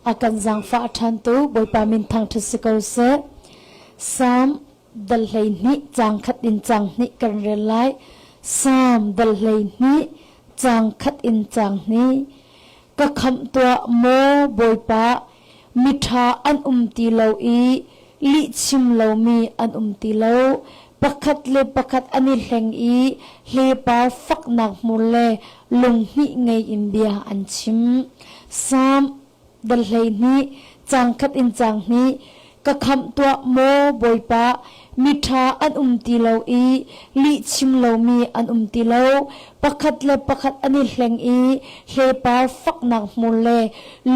akan zang fa than tu boi pa min thang thisikal se sam dal hlei ni chang khat in chang ni kan rel lai sam dal hlei ni chang khat in chang ni ka kham tua mo boi pa mitha an ti lo i li chim lo mi an ti lo pakhat le pakhat ani hleng i hle par fak nak mule lung hi ngei india an chim sam dal hlei ni chang khat in chang ni ka kham tua mo boi pa mitha an ti lo i li chim lo mi an ti lo pakhat le pakhat ani hleng i hle par fak nak mule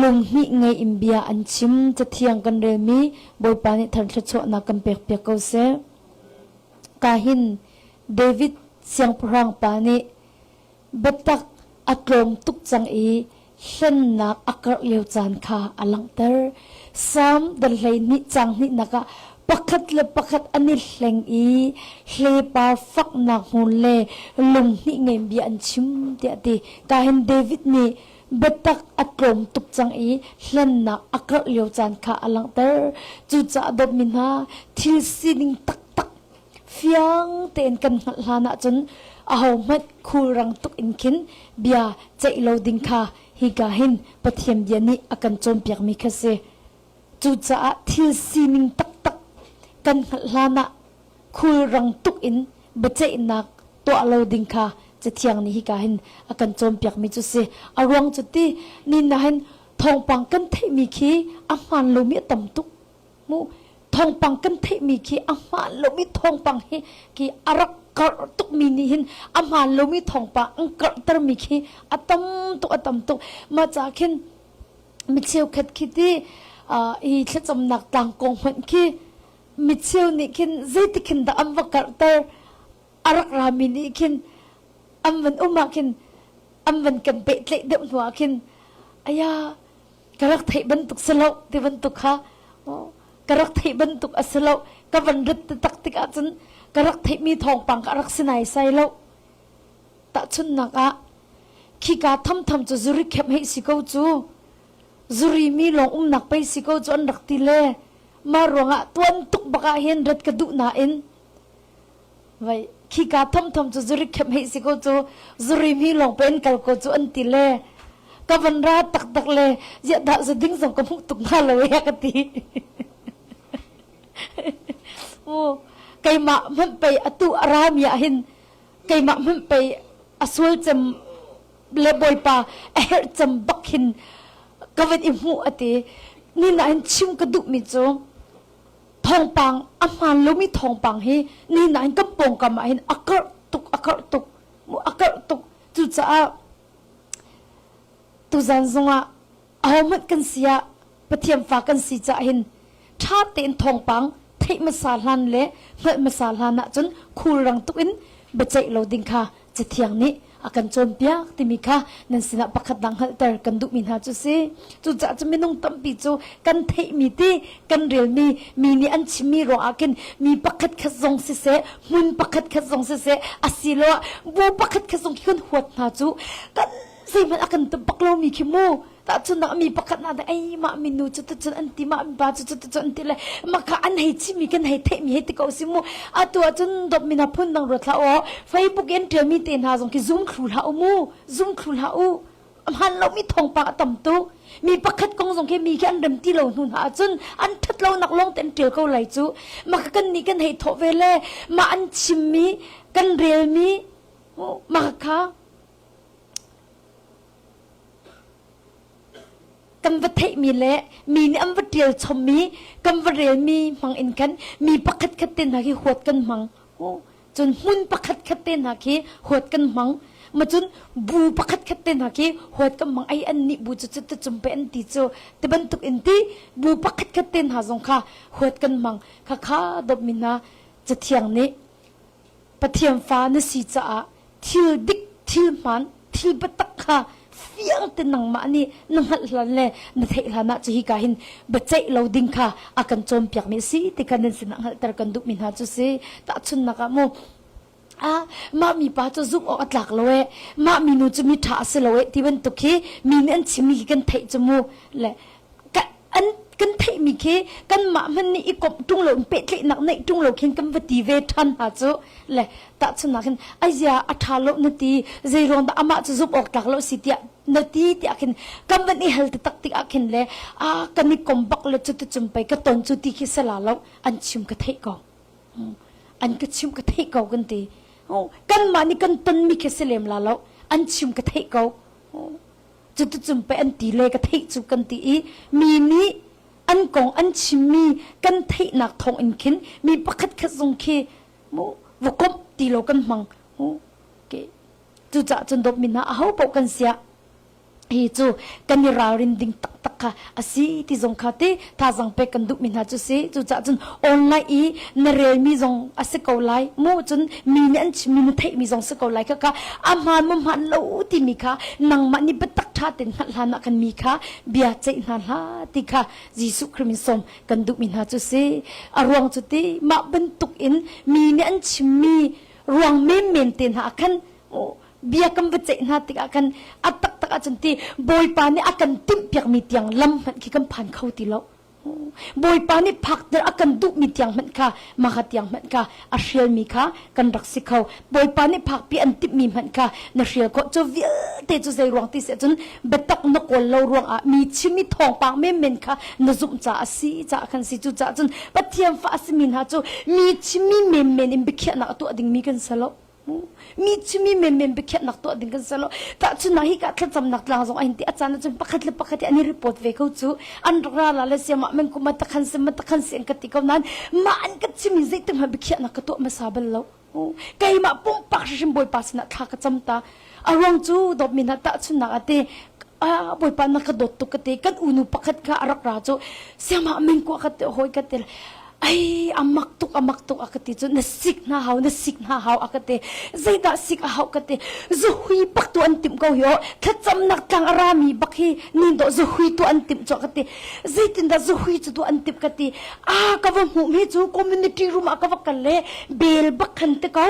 lung hi ngei india an chim cha thiang kan re mi boi pa ni than thcho na kan pek pek ko se kahin David siang prang pani batak atlom tuk chang i hlen nak akar leu chan kha alang ter sam dal hlei ni chang ni naka pakhat le pakhat ani hleng i hle par fak nak hun le lung ni ngem bi an chim ti ati kahin David ni batak atlom tuk chang i hlen nak akar leu chan kha alang ter chu cha dot min ha thil sining tak fiang ten kan hlana chun aho mat khurang tuk inkin bia chei lo ding kha hi ga hin pathiam diani akan chom piak mi khase chu cha thil sining tak tak kan hlana khurang tuk in bachei nak to lo ding kha che thiang ni hi ga hin akan chom piak mi chu se arwang chuti ni na hin thong pang kan thei mi khi aman lo mi tam tuk mu thong pang kan thei mi khi ama lomi thong pang hi ki arak kar tuk mi ni hin ama lomi thong pang ang kar tar mi khi atam tuk ma cha khin mi cheu khat khiti i thacham nak tang kong hon khi mi cheu ni khin zeti khin da am wa kar tar arak ra mi ni khin am van uma khin am van kan pe tle dem hwa khin aya karak thei ban tuk selo ti ban tuk kha karak thei ban tuk aselo ka van rit tak tik a chun karak thei mi thong pang karak sinai sai lo ta chun naka khi ka tham chu zuri khep hei siko chu zuri mi long nak pai siko chu an rak ti le ma ronga tuan tuk baka hen rat ka du na in vai khi ka tham chu zuri khep hei siko chu zuri mi long pen kal ko chu an ti le ka van ra tak le ya da za ding zong ka phuk tuk na lo ya ka ti kay ma man pay atu aram ya hin kay ma man pay asul cham leboy pa er cham bakhin kavet imu ati ni na hin chim ka du mi chu thong pang aman lo mi thong pang hi ni na hin kapong ka ma hin akar tuk mu akar tuk chu cha tu zan zonga ahmat kan sia pathiam fa kan si cha hin tha ten thong pang thei masalan le ngai masalana chun khurang tuin bachai lo ding kha chethiang ni akan chom pia timi kha nan sina pakhat dang hal tar kan du min ha chu se chu cha chu minung tam pi chu kan thei mi ti kan rel mi ni an chimi ro akin mi pakhat kha zong se mun pakhat kha zong se asilo bu pakhat kha zong khun huat na chu kan sei man akan tam paklo mi khimu ta chun na mi pakhat na ai ma minu chu tu chun anti ma ba chu tu anti le maka an hei chi mi kan hei the mi hei ti ko simu atu chun dop mina phun nang ro thla o Facebook en te mi ten ha jong ki zoom khru ha mu zoom khru ha u han lo mi thong pa tam tu mi pakhat kong jong ke mi ki an dam ti lo nun ha chun an that lo nak long ten tel ko lai chu maka kan ni kan hei tho ve le ma an chim mi kan rel mi maka kan va thei mi le mi ni am va tial chom mi kan va rel mi mang in kan mi pakhat khat ten ha ki huat kan mang chun mun pakhat khat ten ha ki huat kan mang ma chun bu pakhat khat ten ha ki huat kan mang ai an ni bu chu chu chum pe an ti chu te ban tuk in ti bu pakhat khat ten ha jong kha huat kan mang kha dop mina chathiang ni pathiam fa na si cha thil dik thil man thil batak kha fiang tin nang ma ni nang hal hlan le na thei hlana chi ka hin bachai loading kha akan chom piak mi si ti kan sin hal tar kan du min ha chu se ta chun na ka mo ma mi pa chu zuk o atlak loe ma mi nu chu mi tha se loe ti ban tu khi mi nen chimi kan thei chu mu le ka กันเทมีเคกันมามันนี่อีกบจุงหลงเป็ดเลยหนักในจุงหลงเข็นกันปฏิเวทันหาจูเลยตัดชนะกันไอ้ยาอัฐาลนตีใจร้อนแต่อามาจะซุบออกจากโลสิเตียนตีที่อากินกันวันนี้เฮลตักติอากินเลยกันนี่กบบักเลยจุดจุ่มไปก็ตอนจุดที่คิดสลาแล้วอันชิมก็เทกเอาอันก็ชิมก็เทกเอากันตีกันมานี่กันต้นมีคิดเสลมลาแล้วอันชิมก็เทกเอาจุดจุ่มไปอันตีเลยก็เทจุกันตีมีนี้อันกองอันชิมีกันเทนักทองอินคินมีปักขัดขัดทรงเควุกบตีโลกันมังเกจูจ่าจนดบมินาเอาปกันเสียฮีจูกันนี่รารินดิงตักตักค่ะอาศัยที่ทรงคาเตท่าจังเปกันดุมินาจูเสจูจ่าจนออนไลน์นเรมีทรงอาศัยเกาไลมูจนมีเนอันชิมีนเทมีทรงสเกาไลค่ะอามันมุมันโลที่มีค่ะนังมันนี่เป็นตักท่าเต็นหันหานักกันมีค่ะเบียใจนันหาที่ค่ะยิสุคริมิสมกันดุมินาจูเสอารวงจุดที่มาบรรทุกอินมีเนอันชิมีรวงเมมเมนเต็นหากันเบียกันไปเจนาติอากันอัตตักอาจารย์ที่บอยปานี่อากันติมเปียกมีเตียงลำมันคิดกันผ่านเข้าตีแล้วบอยปานี่พักเดออากันดุมีเตียงมันค่ะมาหาเตียงมันค่ะอาเชียลมีค่ะกันรักสิเขาบอยปานี่พักปีอันติมีมันค่ะนาเชียลก็จะเวียเตจุใจรวงที่เสียจนเบ็ดตักนกวลเรารวงมีชิมีทองปางเมมเมนค่ะนจุ่มจ่าสีจ่าคันสีจุจ่าจนปัทเทียมฟ้าสมินหาจูมีชิมีเมมเมนอินเบคียนักตัวดิ่งมีกันสลบมีชิมีเมนเมนไปแค่นักตัวดิ่งกันสลบแต่ชุนนั้นก็ทำนักลางส่งไอ้ที่อาจารย์จนปักขัดเลยปักขัดอันนี้รีพอร์ตเวกเขาจูอันรักละเลยเสียมันก็มาตะขันเสียมันตะขันเสียงกันติกนั้นมาอันก็ชิมีใจตึงมาไปแค่นักตัวมาซาเบลแล้วไก่มาปุ่มปักชิมบอยปัสนักทักจำตาอารมณ์จูดอกมินาตะชุนนักอาเตบอยปันนักดดตุกเตกันอุนุปักขัดก็รักราจูเสียมันก็ขัดหอยกันเตไอ้อามักตุกอากติจุนสิกนาฮาวอากติใจด่าสิกฮาวกติจะหุยปักตัวอันติมเขาเหรอถ้าจำนักทางอารามีบักฮีนินโดจะหุยตัวอันติมจ่อกติใจตินดาจะหุยจุตัวอันติมกติกว่าหูมีจูคอมมูนิตี้รูมกว่ากันเลยเบลบักขันเตเขา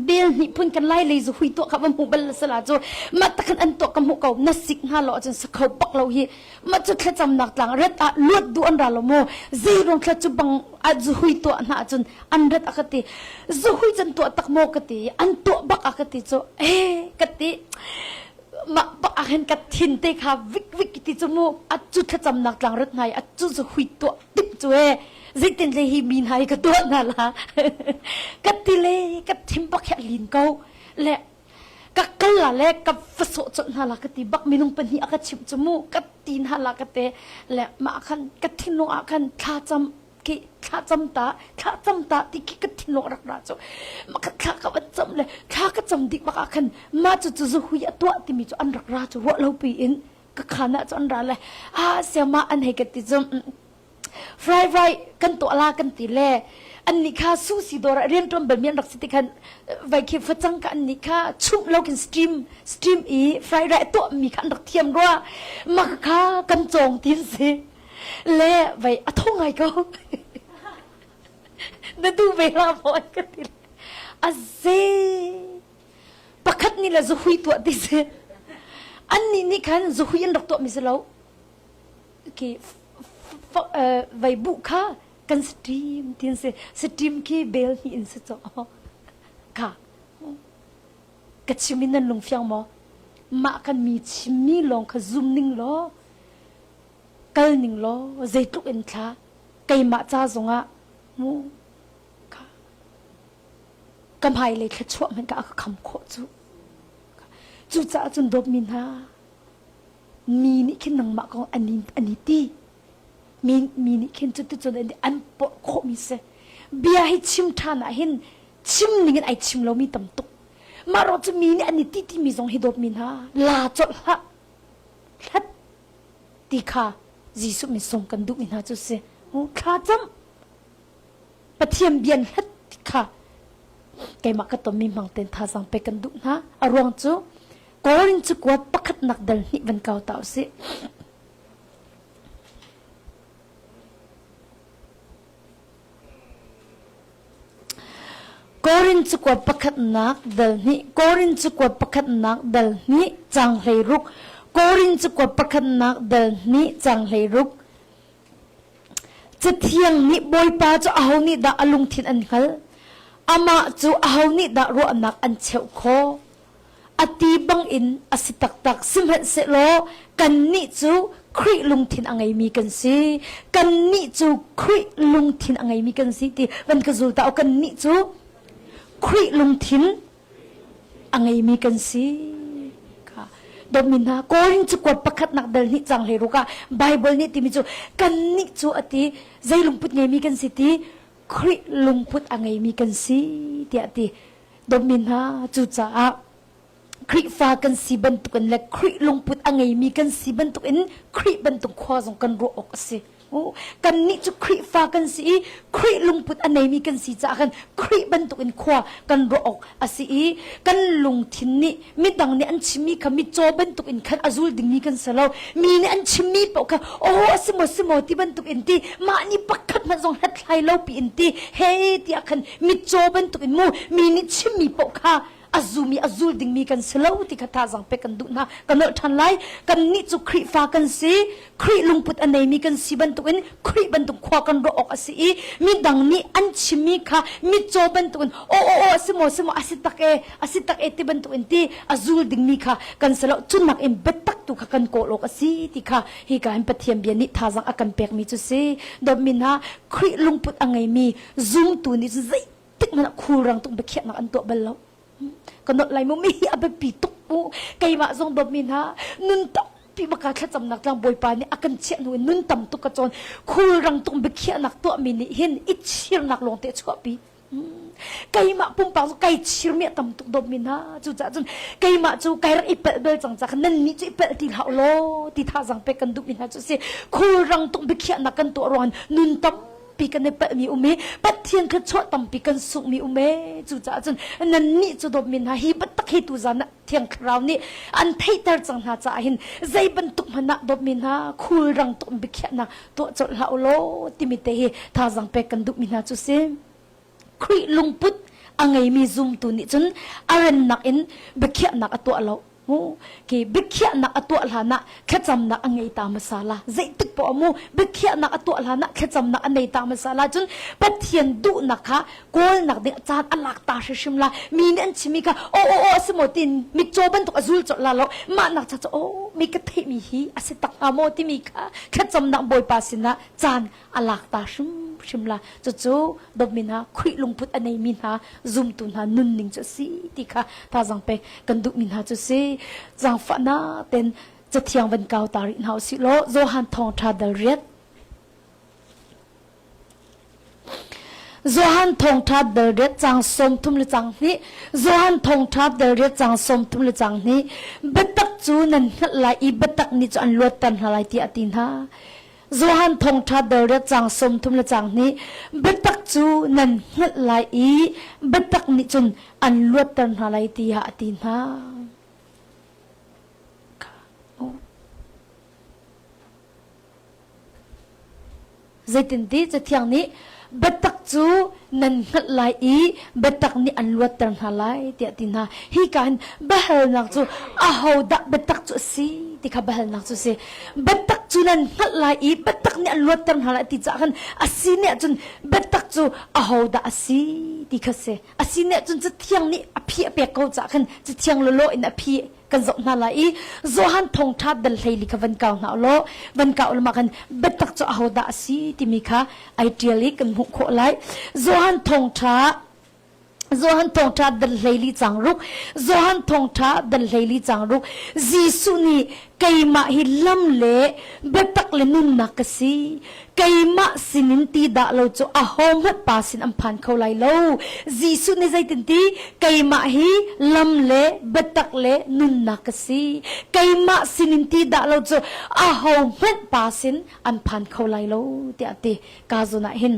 เบลนี่พุ่นกันไล่เลยจะหุยตัวกับหูเบลสลาจูมาตะกันอันตัวกับหูเขานัสิกฮาลอจนสเขาปักเราฮีมาจุดแค่จำนักทางเร็ดลวดดูอันราลโมใจรงแค่จุบังจะหุยตัวน่าจนอันเร็ดอกติจะหุยจนตัวตักโมกติอันตัวบักอกติจูกติมาบักอาเห็นกัดทินเตค่ะวิกติจมูกจุดแค่จำนักทางเร็ดไงจุดจะหุยตัวติบจูจิตเลยฮีมีนายก็ตัวนั่นละกัดติเลยกัดทิมบักแค่ลินเขาและกัดกันละและกัดฟสจนั่นละกัดติบักมีนุงเป็นฮีกัดชิบจมูกกัดตีนนั่นละกัดเตและมาคันกัดทินโนอาคันข้าจำข้าจำตาที่กัดทินโนรักราจูมากัดข้ากับจำเลยข้าก็จำดิบักอาคันมาจะหุยตัวที่มีจูอันรักราจูว่าเราปีอินก็ขานะจูอันรักเลยเสียมาอันให้กัดติจมฟรายกันตัวลากันตีเล่อันนี้ค่ะสู้สีดอระเรียนตรงแบบนี้รักสิติกันไว้เก็บฟังกันอันนี้ค่ะชุบเรากินสตรีมฟรายตัวมีขันรักเทียมรัวมาค่ะกันจงทีสิเล่ไว้อะท่องไงก็นั่นดูเวลาพอกันตีอาเซปักขัดนี่แหละจะหุยตัวทีสิอันนี้นี่ค่ะจะหุยรักตัวมิสเราโอเคไว้บุค่ะกันสตรีมทีนสตรีมคีเบลนี่อินสจอค่ะกัดชิมินันลงเฟียงมอมากันมีชิมีลงขซุมนิ่งล้อกัลนิ่งล้อใจตุกอินท่าไก่มาจ้าจงอ่ะมูค่ะกำไพเลยแค่ชั่วมันก็เอาคำโคจูจ้าจนดบมินามีนี่ขึ้นนังมาของอันนี้ตีมีนี่เห็นจุดจนอันปกโคมิเสเบียให้ชิมทานเห็นชิมนี่ไอชิมเรามีตำตุกมาเราจะมีนี่อันนี้ที่มีสองให้ดบมินฮาลาจดละลัดตีค่ะจีสุมีส่งกันดุมินฮาจุเสโอ้ข้าจำปะเทียมเบียนลัดตีค่ะไก่มากระตุ้มมีมังเต็นท่าสังไปกันดุนะอารวงจูก็รินจุกวัดปักขัดนักเดินนี่วันเก่าเต่าสิกอรินจุกวดปักขัดนักเดลนี้กอรินจุกวดปักขัดนักเดลนี้จังเลยรุกกอรินจุกวดปักขัดนักเดลนี้จังเลยรุก จะเที่ยงนี่บอยปาจะเอานี่ดาอลุงทินอันเขาอามาจูเอานี่ดารัวนักอันเชวโคอตีบังอินอสิตักตักสิมเหเสโลกันนี่จูคริลุงทินอังไงมีกันสิกันนี่จูคริลุงทินอังไงมีกันสิที่วันกระจูตาเอากันนี่จูคริลุงทินอังไงมีกันสิค่ะดอมินาโกริงจุกวดประคัดนักเดินนี่จังเลยรู้ค่ะไบเบิลนี่ที่มีจูกันนี่จูอติใจลุงพุทธไงมีกันสิที่คริลุงพุทธอังไงมีกันสิที่อติดอมินาจูจ้าคริฟ้ากันสีบรรทุกันและคริลงพุทอังไงมีกันสีบรรทุกอินคริบรรทุกข้อสองกันรัวออกสิโอ้กันนี่จุคริฟ้ากันสีคริลงพุทอันไหนมีกันสีจากกันคริบรรทุกอินข้อกันรัวออกสิกันลงทินนี่มิดังเนี่ยอันชิมีค่ะมิโจบรรทุกอินขันอาจูลดิ่งนี้กันสลาวมีเนี่ยอันชิมีเปล่าค่ะโอ้สมสมที่บรรทุกอินที่มานี่ปักขัดมันส่งหัดไล่เล่าปีอินที่เฮ้ที่อาคันมิโจบรรทุกอินมูมีนี่ชิมีเปล่าค่ะazul ding mi kan slow ti khatha jang pe kan du na kan than lai kan ni chu khri fa kan si khri lungput anei mi kan si ban tu in khri ban tu khwa kan ro ok asi mi dang ni an chimi kha mi cho ban tu o simo asitak e ti ban tu in ti azul ding mi kha kan slow chun mak em betak tu kha kan ko lok asi ti kha hi ka em pathiam bian ni tha jang akan pek mi chu se do min ha khri lungput angai mi zoom tu ni zai tik mana khurang tu be khiat nak an to bal loก็นดไหลมุมีอาเบปีตุกมูไกมาทรงดมินฮะนุนตับปีมากาแค่จำนักลังบอยปานี่อากันเชียนหุ่นนุนต่ำตุกกระจรคูรังตรงเบเขียนักตัวมินิเห็นอิเชียนักลงเตะชัวปีไกมาปุ่มปากไกเชียเมียต่ำตุกดมินฮะจู่จ้าจนไกมาจู่ไกรักอิเปเบลจังจักนั่นนี่จู่อิเปตีเหาโลตีท่าจังไปกันดุมินฮะจู่เสียคูรังตรงเบเขียนักกันตัวร้อนนุนตับปีกันในเปมีอุเมปัดเทียนคือชดต่ำปีกันสุกมีอุเมจู่จ้าจนนั่นนี่จู่ดมินฮะฮิบัตตะฮิตุจานะเทียงคราวนี้อันไทยตร์จังหาจ่าหินใจบรรทุกมันนักดมินฮะคูรังตุ่มบิเขนะตัวจดละโลติมิเตะท่าจังไปกันดุมินฮะจู่เซครีลุงพุทธอังไงมีซุ่มตัวนี้จนอารันนักอินบิเขนักตัวเราโอ้กีบิเขียนักตัวลานะแค่จำนักอันไงตามมาซาลาใจตึกปอมูบิเขียนักตัวลานะแค่จำนักอันไงตามมาซาลาจนปัดเทียนดุนักค่ะกูนักเด็กจานอันหลักตาชิมละมีเนี่ยอันชิมิค่ะโอ้สมตินมีโจบันตุกอซูลจดละแล้วมานักจะโอ้มีกระเทมีฮีอาศัยตักอามที่มีค่ะแค่จำนักบอยปาสินะจานอันหลักตาชิมละจู่ดมินะคุยลงพุทธอันไหนมินะซุ่มตุนหานุนนิ่งจะสีที่ค่ะถ้าจังไปกันดุมินะจะสีจังฝันนะเต็นจะเที่ยงวันเก่าตารินเฮาสิโลโซฮันทองทาเดเรียดโซฮันทองทาเดเรียดจังสมทุมleจังนี้โซฮันทองทาเดเรียดจังสมทุมleจังนี้บัดตักจูนันหลายอีบัดตักนี่จะอันลวดตันหลายที่อตินฮาโซฮันทองทาเดเรียดจังสมทุมleจังนี้บัดตักจูนันหลายอีบัดตักนี่จนอันลวดตันหลายที่อตินฮาใจตินดีจะเที่ยงนี้บัดตักจูนันหัดไหลบัดตักนี่อันลวดตันหาไหลเดียตินาฮีกันบ้าเหนักจูอาหูดักบัดตักจูสิที่ข้าบ้าเหนักจูสิบัดตักจูนันหัดไหลบัดตักนี่อันลวดตันหาไหลที่จะกันอาศีเนี่ยจนบัดตักจูอาหูดักอาศีที่ข้าเสอาศีเนี่ยจนจะเที่ยงนี้อภิเปียกเขาจะกันจะเที่ยงโลโลอินอภิกันจบนาลายโซฮันทงทัดดัลเฮลิกวันเก่าหนาโลวันเก่าละมากันเบ็ดตักจะเอาดาสีที่มีค่ะไอเดียลิกันหุกโคไลโซฮันทงทัดดัลเฮลิจังรุกโซฮันทงทัดดัลเฮลิจังรุกจีสุนีไกมาฮิลัมเล่เบ็ดตักเลนุนนักสีไกมาสินินตีดาเราจะอาหอมหัดปาสินอัมพันเขาไลโลจีสุนีใจตินตีไกมาฮิลัมเล่เบ็ดตักเลนุนนักสีไกมาสินินตีดาเราจะอาหอมหัดปาสินอัมพันเขาไลโลเตียตีกาจุนะเห็น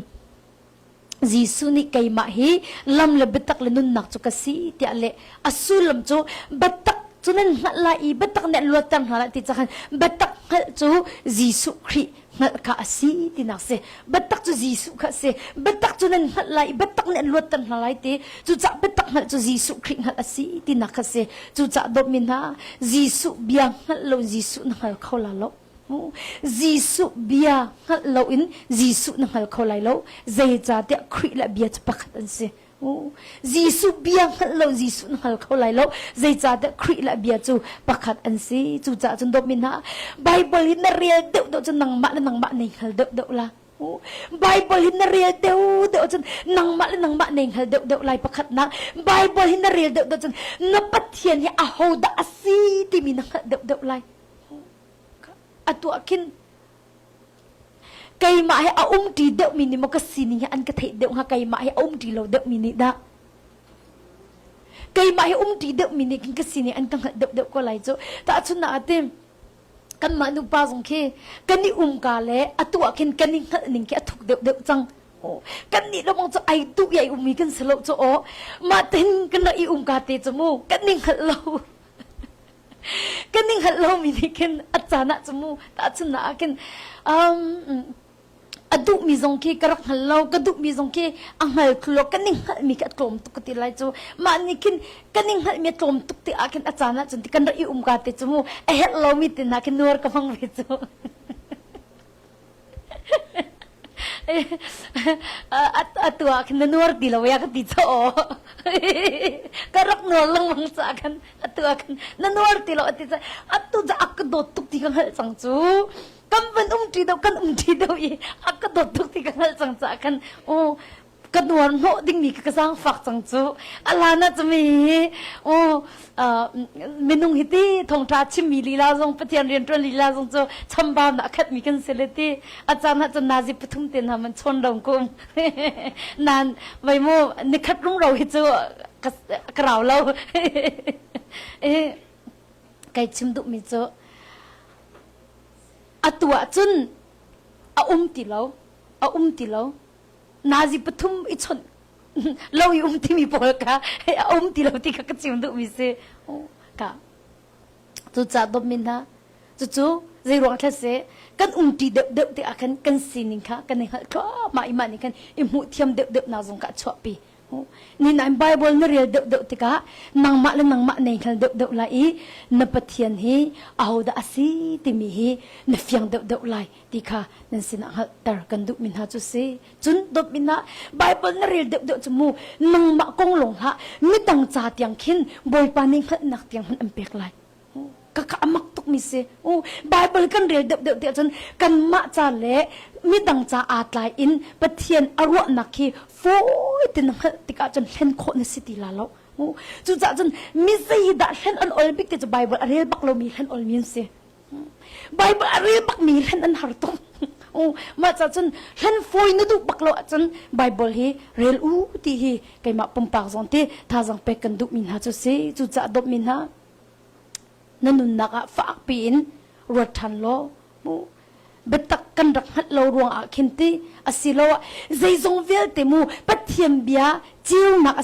จีสุนี่ไกมาฮีลำเลเบตักเลนุนนักจุกสีเตียเลอสุลมจูเบตักจูนั้นหัดลายเบตักเนี่ยลวดตันหัดติดจักรเบตักหัดจูจีสุครีหัดข้าสีตินักเสเบตักจูจีสุข้าเสเบตักจูนั้นหัดลายเบตักเนี่ยลวดตันหัดติจูจักเบตักหัดจูจีสุครีหัดสีตินักเสจูจักดมินฮาจีสุเบียงหัดโลจีสุนักเขาละโล Jisu bia ngal lo in Jisu na ngal ko lai lo zai cha te khri la bia cha pakhat an se Jisu bia ngal lo Jisu na ngal ko lai lo zai cha te khri la bia chu pakhat an se chu cha chun dop min ha Bible in na real do chun nang ma nei ngal do la Bible hin na real do chun nang ma nei ngal do lai pakhat na Bible hin na real do chun na pathian hi a ho da asi ti min ngal do lai atu akin kay ma hay ti deu mini mo kasi niya an katay deu nga kay ma hay ti lo deu mini da kay ma hay ti deu mini kin kasi niya an kang deu ko lai so ta atsun na atin kan ma nu pa song ke kani kale atu akin kani ning ke atuk deu chang kan ni lo mong so ay tu yai mi kan selo so ma tin kan na ka te so mo kani lo kaning halo minikin at sana sumu ta na akin aduk mi zongki karak halo kaduk mi zongki ang hal klo kaning hal mi kat klom tuk ti lai chu manikin kaning hal mi klom tuk ti akin at sana chun ti kan ra ka te sumu hello mi tin akin nuar ka phang vi chu atua akin nuar di law ya ka ti cho karak nuar lang mang sa akan atua akin nuar ti law ti sa atu ja ak do tuk ti kang hal sang chu kan ban ti daw kan ti daw I ak do tuk ti kang hal sang sa akan kan nuar no ding ni ka sang fak sang chu alana chumi minung hiti thong tha chim mi lila jong pathian rian tron lila jong chu chamba na khat mi kan seleti achana chan naji pathum ten ha man chon dong kum nan vai mo ni khat rung ro hi chu kraw lo kai chim du mi chu atua chun ti lo naji pathum I chon lo ti mi pol ka ti lo ti ka chim du mi se ka tu cha dop min ha chu zai rong tha se kan ti de ti akan kan sining kha kan ha ka ma I ma ni kan I mu thiam de na jong ka chwa pi ni na Bible na real de ti ka nang ma nei khal de la I na pathian hi aho da asi ti mi hi na fyang de lai ti kha nan sin ha tar kan du min ha chu se chun dop min ha Bible na real de chu mu nang ma kong long ha mi tang cha tiang khin boy pa ning khat nak tiang han ampek lai ka amak tuk mi se Bible kan real de chun kan ma cha le mi dang cha at lai in pathian arwa nakhi foi tin ti ka chun len kho na city la lo chu cha chun mi sei da len an ol bik te Bible real bak lo mi len ol min se Bible real bak mi len an har tok ma cha chun len foi na du bak lo chun Bible hi real ti hi kai ma pum pak zon te tha jang pe kan du min ha chu se chu cha dop min ha nanun naka faak pin rotan lo betak kan rak hat lo ruang akhinti asilo zai zong vel te mu pathiam bia chiu nak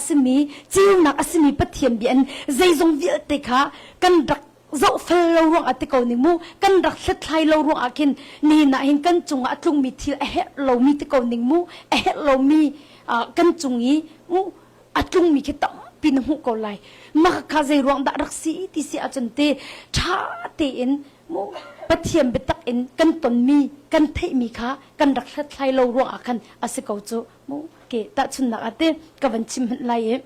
asimi pathiam bian zai zong vel te kha kan rak zo fel lo ruang ati ko ni mu kan rak hlet thlai lo ruang akhin ni na hin kan chunga atlung mi thil a he lo mi te ko ning mu a he lo mi kan chungi atlung mi khitam pin hu ko lai ma kha zai ruang da rak si ti si achante tha te in mu pathiam betak in kan ton mi kan thei mi kha kan rak hlat thlai lo ruang akhan asiko chu mu ke ta chun na ate ka van chim han lai e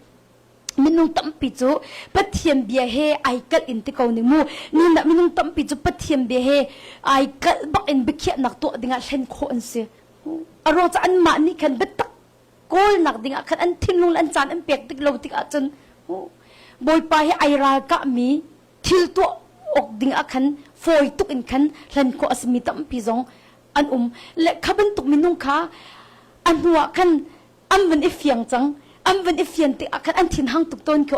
minung tampi chu pathiam bia he ai kal in ti ko ni mu ni na minung tampi chu pathiam bia he ai kal bak in bikhia nak to dinga hlen kho an se aro cha an ma ni kan betak kol nak dinga khan an thinung an chan an pek tik lo tik a chun boy pa he ai ra ka mi thil to ok dinga khan foi tuk in khan hlen ko asmi tampi zong an le khaban tuk minung kha an huwa khan am ban ifyang chang am ban ifyan ti akan an thin hang tuk ton ko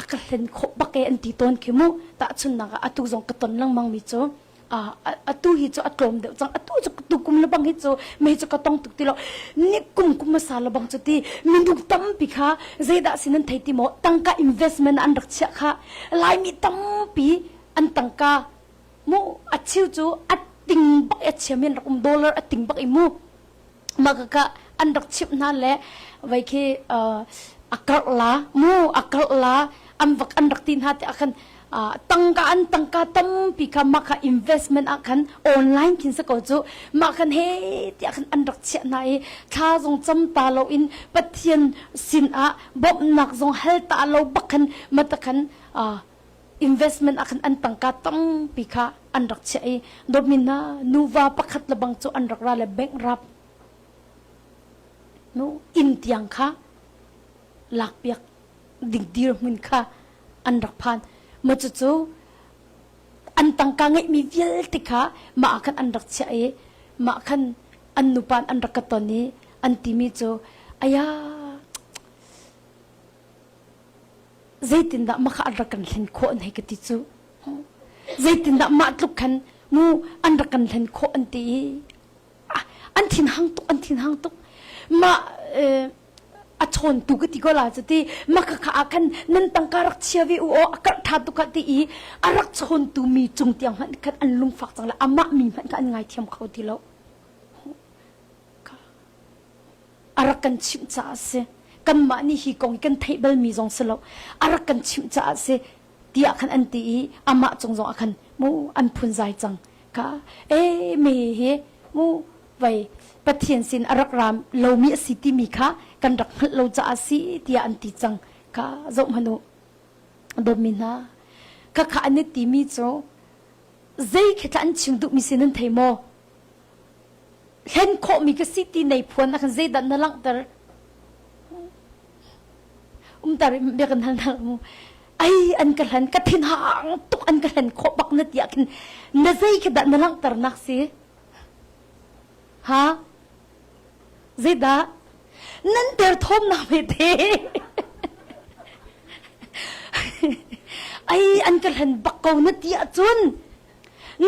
akal hlen kho bake an ti ton ki mu ta chun na atu zong ka ton lang mang mi cho atu hi cho atlom de chang atu cho tu kum la bang hi cho me cho ka tong tuk ti lo ni kum masala bang cho ti minung tam pi kha zaida sinan thai ti mo tangka investment an rak cha kha lai mi tam pi an tangka mo achiu chu ating bak achiamen rakum dollar ating bak imu magaka an rak chip na le vai ke akal la am vak an rak tin ha te akan ตั้งกาตั้มปีกามาค่ะ investment อากันออนไลน์กินสักจุมาคันเฮที่อากันอันรักเชียนายข้าทรงจำตาเราอินปะเทียนสินบบหนักทรงเฮลตาเราบักคันมาตะคันinvestment akan antang katang pika anrak chai domina nuva pakhat labang chu anrak ra le bank rap no intiang kha lakpiak dingdir min kha anrak phan ma chu antang ka ngai mi vial tikha ma akan anrak chai ma khan annupan anrak katoni antimi chu aya zaitin da maka arakan len ko an hai kati chu zaitin da ma tluk khan mu arakan len ko an ti an thin hang tuk ma a chon tu kati ko la chati maka kha akan nan tangkarak chiawi u o akar tha tu kati I arak chon tu mi chung tiang han khat an lung fak chang la ama mi han ka an ngai thiam khau ti lo arakan chim cha se kan ma ni hi kong kan table mi jong selo ara kan chim cha se tia khan an ti ama chong jong akhan mu an phun zai chang ka me he mu vai pathian sin arak ram lo mi city mi kha kan rak lo cha si tia an ti chang ka zo manu domina ka kha an ti mi cho zai kha an chim du mi sin an thai mo hen kho mi ka city nei phun akhan zai dan na lang tar tari biarkan hal mu ay an kalan katin hang tuk an kalan kopak na tiyakin nazay kada na lang tarnak si ha zida nan der thom na mete ay an kalan bakaw na tiya chun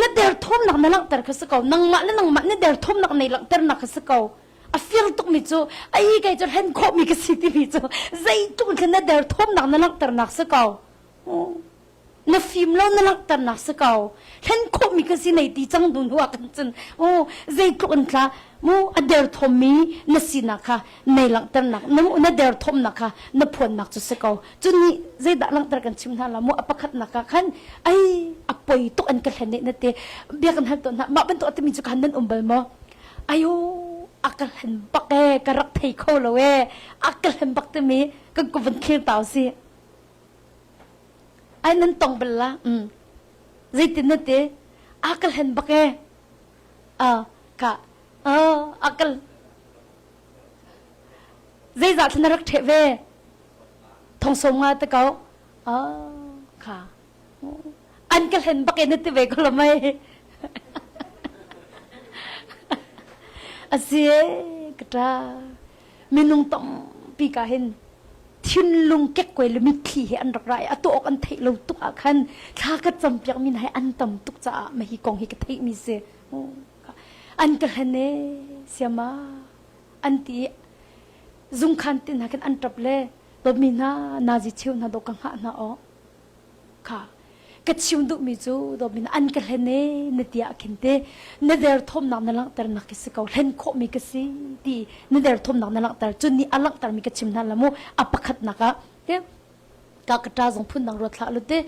na der thom na lang tar kasakaw nang ma na der thom na lang tar na kasakaw a feel tuk mi chu ai kai chu hen kho mi ka city mi chu zai tuk kan na der thom nak na lak tar nak sa kaw na film lo na lak tar nak sa kaw hen kho mi ka si nei ti chang dun huwa kan chen zai tuk an kla mu a der thom mi na sina kha nei lak tar nak na der thom nak kha na phon nak chu sa kaw chu ni zai da lak tar kan chim na la mu apakhat nak ka khan ai apoi tuk an ka hlen na te bia kan hal to na ma ban to atmi chu kan nan umbal mo ayo akal hen bak karak thei kho lo akal hen bak te mi kan ko van khil taw si ai nan tong bella zaitin na te akal hen bak ka akal zai za thna rak the ve thong som nga ta kaw ka an kal hen bak na te ve ko lo mai asie kata minung tom pi ka hin thin lung kek koi le mi thi he an rak rai ato ok an thei lo tuk akhan tha ka champiak min hai an tam tuk cha ma hi kong hi ka thei mi se an ka hane siama anti zung khan tin ha kan an trap le to mi na ji chiu na do kang ha na o kha ka chiu du mi chu do min an ka hane ne tia khinte ne der thom na na lang tar na ki se ko len kho mi ka si ti ne der thom na na lang tar chun ni alak tar mi ka chim na lamu apakhat na ka ke ka kata jong phun dang ro thla lu te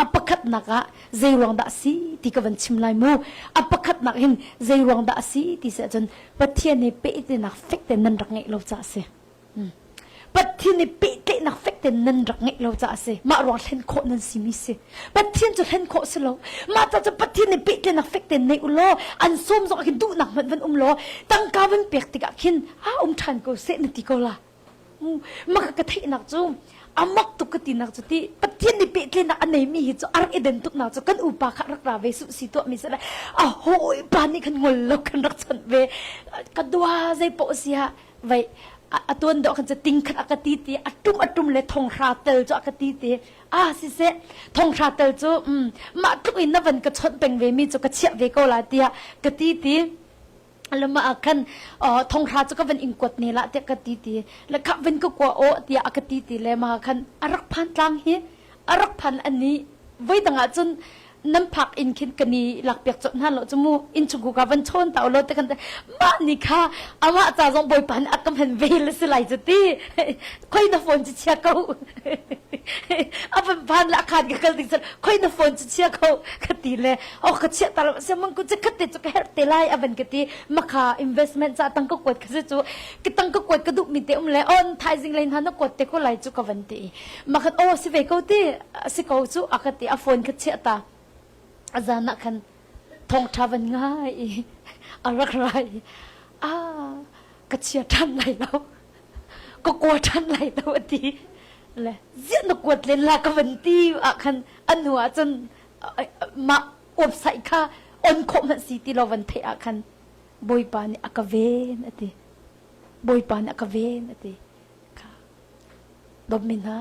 apakhat na ka zeirong da si ti ka van chim lai mu apakhat na hin zeirong da si ti se chun pathian ni pe te na fek te nan rak ngai lo cha se pathian ni pe te na fek te nan rak ngai lo cha se ma ro len kho nan si mi se pathian chu len kho se lo ma ta cha pathian ni pe te na fek te nei u lo an som zo ki du nak man van lo tang ka van pek ti ka khin than ko se na ti ko la ma ka thei nak chu amak tu ka tinak chu ti pathian ni pe te na anei mi hi chu arak eden tuk na chu kan upa kha rak ra ve su si to mi se la hoi pa ni kan ngol lo kan rak chan ve ka dwa zai po sia vai atun do kan ting khat akati ti atum le thong ra tel cho akati ti si se thong ra tel chu ma tu in na van ka chot peng ve mi chu ka chia ve ko la ti ka ti lama akan thong ra chu ka van in kot ni la te ka ti la kha van ko ko o ti akati ti le ma khan arak phan tlang hi arak phan ani voi danga chun น้ำผักอินคิดกันนี่หลักเปียกจนหันหลจมูอินชุกุกับวันชนเต่าเราแต่กันแต่บ้านนี่ค่ะอามาจ่าจงบอยปันอักกำเห็นเวลสิไหลจุดที่ค่อยน่าฝนจะเชียเขาอาเป็นพันละขาดกันติดสันค่อยน่าฝนจะเชียเขาคติเลยโอ้กเชียตลอดเสียมันกูจะคติจะแค่เตลัยอาเป็นคติมาค่ะ investment จะตั้งก็กดคือจู่กิตั้งก็กดกระดุกมีเตะเลยอ่อนไทยสิ่งเลยหันกดเตะก็ไหลจู่กับวันที่มาค่ะโอ้สิเวเขาที่สิเขาจู่อคติอาฝนกเชียตาอาจารย์นักขันทองทาวันง่ายอะไรกระเชียท่านไหลแล้วก็กลัวท่านไหลแล้ววันที่เลยเสียนกวดเล่นละกับวันที่ขันอันหัวจนมาอบใส่ข้าอนคมันสีที่เราวันเทอขันบอยปานอักเวนอติบอยปานอักเวนอติค่ะดอมินา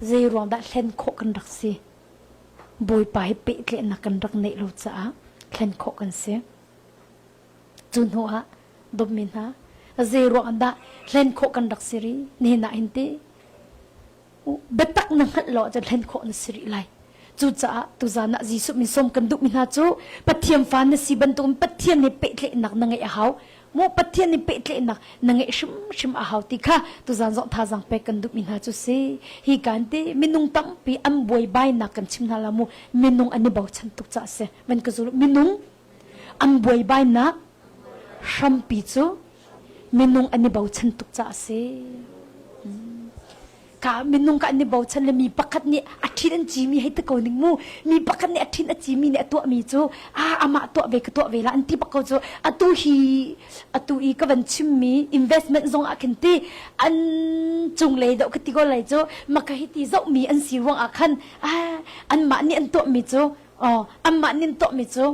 เจรวงได้เล่นโคกันรักสิบอยไปเปะเล่นนักกันรักในเราจะเล่นโคกันเสียจุนหัวดมินาเจรวงได้เล่นโคกันรักสิรินี่น่าเห็นตีเบ็ดตักนังหัดหล่อจะเล่นโคกันสิริไลจูจ้าตุจานะจีสุมิสมกันดุมินาจูปัทเทียมฟ้านะสีบันตุมปัทเทียนในเปะเล่นนักนังไอหาวโมปัทเทียนในเปะเล่นนักนังไอชิมอาหาวติค่ะตุจานจงท่าจังเปกันดุมินาจูเซฮีกันตีมินุงตั้งปีอันบวยใบนักกันชิมนาลามูมินุงอันนี้บ่าวฉันตุกจ้าเซมันก็จูมินุงอันบวยใบนักชัมปีจูมินุงอันนี้บ่าวฉันตุกจ้าเซข้ามินุงกันนี่บอกฉันเลยมีปักขัดนี่อาทิตย์อันจีมีให้ตะโกนหนึ่งมูมีปักขัดนี่อาทิตย์อันจีมีเนี่ยตัวมีจูอามาตัวเวกตัวเวลาอันที่ปักเขาจูตัวอีก็วันชิมมี investment ซงอาคันตีอันจงเลยดอกกติกอะไรจูมาคาฮิตีเจ้ามีอันสีวงอาคันอันมานี่อันตัวมีจูอันมานี่ตัวมีจู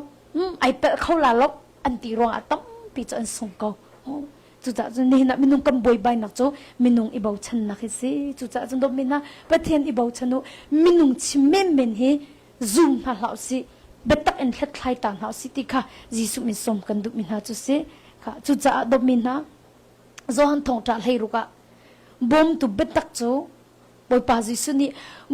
ไอเปิดเขาลาลบอันตีรวงอาต้องปีจูอันส่งเขาจุดจุดนี้นะมินุงกันบวยใบนักโจมินุงอิบาวชันนักสิจุดจุดดมินะประเทศอิบาวชันุมินุงชิมเมนเฮซูมหาเหล่าสิเบ็ดตักเอ็นเล็ดไล่ต่างเหล่าสิที่ค่ะจีสุมิสมกันดุมินะจุดสิค่ะจุดดมินะโจฮันทองจ่าให้รู้กะบอมตุเบ็ดตักโจบอยปาจิสุนี่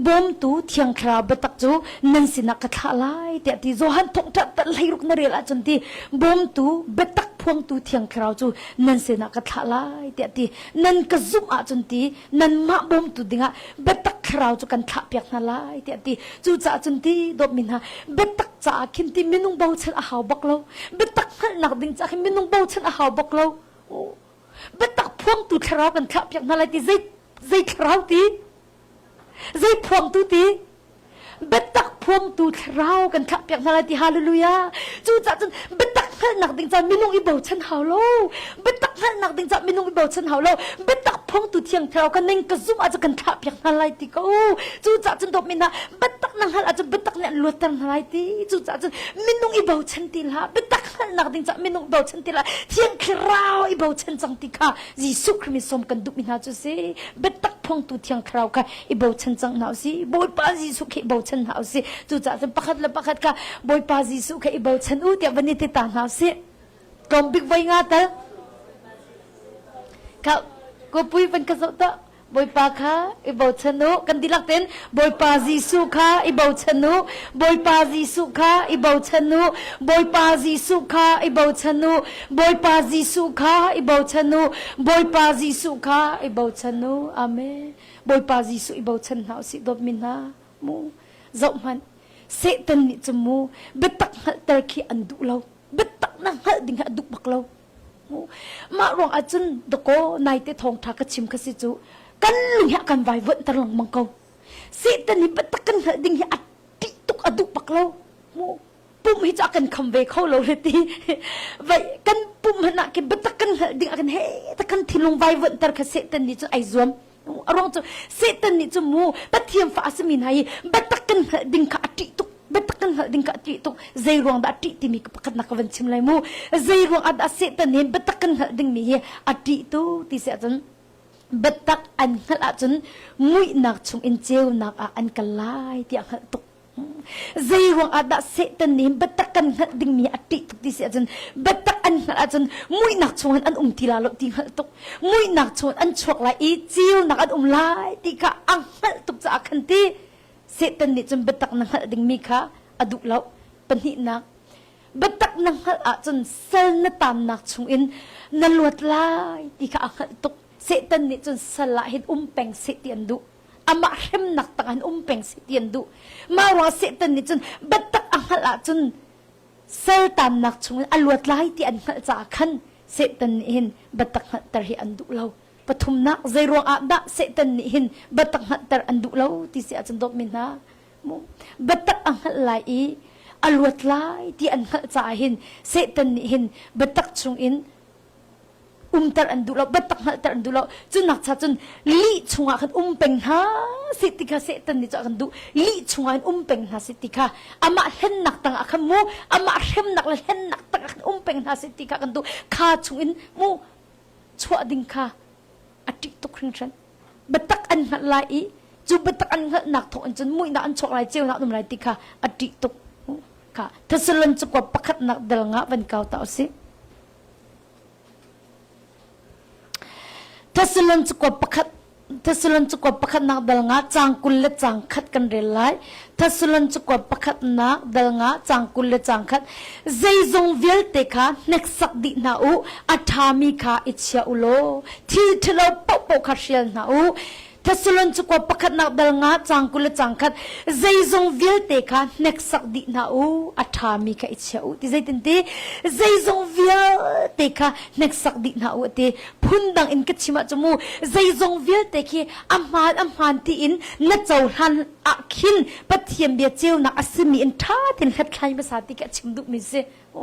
บอมตูเทียงคราเบตักจูนันสินักทลายแต่ที่โจฮันทงจัดตัดให้รุกนเรลาจนที่บอมตูเบตักพวงตูเทียงคราวจูนันสินักทลายแต่ที่นันกซุมอาจนที่นันมาบอมตูดิ่งะเบตักคราวจูกันทับยักนาลายแต่ที่จูจ่าจนที่ดอกมินะเบตักจ่าคินที่มินุงเบาฉันอาหาวบักโลเบตักหนักดิ่งจ่าคินมินุงเบาฉันอาหาวบักโลเบตักพวงตูคราวกันทับยักนาลายที่ใจคราวที่ใจพวงตูตีเบ็ดตักพวงตูคราวกันขับอย่างนาทีฮาเลลูยาจู่จ่าจนเบ็ดตักให้หนักดิ่งจ่ามินุงอิบาวฉันหาวโลเบ็ดตักให้หนักดิ่งจ่ามินุงอิบาวฉันหาวโลเบ็ดตักพวงตูเทียงคราวกันนิ่งกระซุ่มอาจจะกันขับอย่างนาทีก็จู่จ่าจนดอกมินะเบ็ดตักนั่งหันอาจจะเบ็ดตักเนี่ยลวดตังนาทีจู่จ่าจนมินุงอิบาวฉันตีละเบ็ดตักให้หนักดิ่งจ่ามินุงอิบาวฉันตีละเทียงคราวอิบาวฉันจังตีค่ะยิสุคริมิสมกันดุมินาจุเซเบ็ดตักพวงตูเทียงคราวค่ะอิบาวฉันจังหนาวสิบอยปายิสุขอิบาวฉันหนาวสิจู่จ่าจนปักขัดละปักขัดค่ะบอยปายิสุขอิบาวฉันเดี๋ยววันนี้ติดตามหนาวสิกลมบิ๊กไว้งาเตอค่ะกูปุ้ยเป็นกระสอบตะบอยปาค่ะอิบาวฉันกันดีลักเต้นบอยปายิสุค่ะอิบาวฉันบอยปายิสุค่ะอิบาวฉันบอยปายิสุค่ะอิบาวฉันบอยปายิสุค่ะอิบาวฉันบอยปายิสุค่ะอิบาวฉันอาเมนบอยปายิสุอิบาวฉันหนาวสิดอกมินามูเจ้ามันเสตันนิจมูเบ็ดตักหัดตะคีอันดุเราเบ็ดตักนั่งหัดดิ่งหัดดุบักเรามารองอาจารย์ดก็นายเตทองทักชิมกสิจูกันลุงหักกันไว้วันตะลังมังกรเสตันนิเบ็ดตักกันหัดดิ่งหัดติตุกอัดดุบักเราปุ่มให้จักกันคำเวเข้าเราเลยทีไว้กันปุ่มหันนักเบ็ดตักกันหัดดิ่งกันเฮ้ตักกันที่ลงไว้วันตะกเสตันนิจูไอซวมรองจูเสตันนิจูมูปัทเทียมฟ้าสมินให้เบ็ดตักกันดิ่งขาติตุกเบ็ดตักกันดิ่งขาติตุกใจรวงดัดติมีกับกันนักวันชิมเลยมูใจรวงอัดเสตันนิเบ็ดตักกันดิ่งมีอัดติตุที่เสียจนเบ็ดตักอันหัดจนมุยนักชงอินเจวนักอันกันไล่ที่อันหัดตุกใจรวงอัดเสตันนิเบ็ดตักกันดิ่งมีอัดติตุที่เสียจนเบ็ดตักอันหัดจนมุยนักชงอันทีลาลบที่หัดตุกมุยนักชงอันชวกไล่อีเจวนักอันไล่ที่ข้าอันหัดตุกจะอันที่เสตันนิจนเบ็ดตักนักดิ่งมีข้า อดุแล้วปนินักบัดตักนังหัลจนเซลนตามนักชงอินนลวดลายที่ข้าหัลตุกเสตันนี่จนสละเห็นเป็งเสตียนดุอามาเห็มนักตังหันเป็งเสตียนดุมาว่าเสตันนี่จนบัดตักหัลจนเซลตามนักชงอลวดลายที่อันหัลจากขันเสตันนี่เห็นบัดตักหัลตรีอันดุเราปฐุมนักใจรวงอาดะเสตันนี่เห็นบัดตักหัลตรอันดุเราที่เสียจนดบมินนะบัดตักหัลลายอลวดลายที่อันหัลจากเห็นเสตันนี่เห็นบัดตักชงอินตรอันดูเราบัดตักหัลตรอันดูเราจนนักชาจนลีชงอาคันเป็งหาสิติกาเสตันนี่จะกันดูลีชงอาคันเป็งหาสิติกาอามาเห็นนักตังอาคันมูอามาเห็นนักและเห็นนักตังอาคันเป็งหาสิติกากันดูข้าชงอินมูชัวดิงข้าอดีตตุกครึ่งฉันบัดตักอันหัลลายจูบัดตักอันหัลนักทงอันจนมุยนักอันชกลายเจ้านักนุ่มลายติกาอดีตตุกข้าทัศลันจุกว่าปักขัดนักเดลงะวันเก่าต่อสิทัศลันจุกว่าปักขัดนักเดลงะจางกุลและจางขัดกันเรลัยทัศลันจุกว่าปักขัดนักเดลงะจางกุลและจางขัดใจจงเวลเตค่ะเน็กสักดินาอูอัฐามีค่ะอิจฉาอุโลที่เราปกขัดเชียลนาอูทัศลันจุกว่าปักขัดนักเดลงะจางกุลและจางขัดใจจงเวลเตค่ะเน็กสักดินาอูอัฐามีค่ะอิจฉาอูที่ใจตินตีใจจงเวลเตค่ะเน็กสักดินาอูตีพุนดังอินกัชิมาจมูใจจงเวลเตคีอัมพานที่อินนัดเจ้าหันอักขินปะเทียมเบียเจียวนักอสมีอินท่าถึงขัดใครภาษาที่กชิมดุมิเซโอ้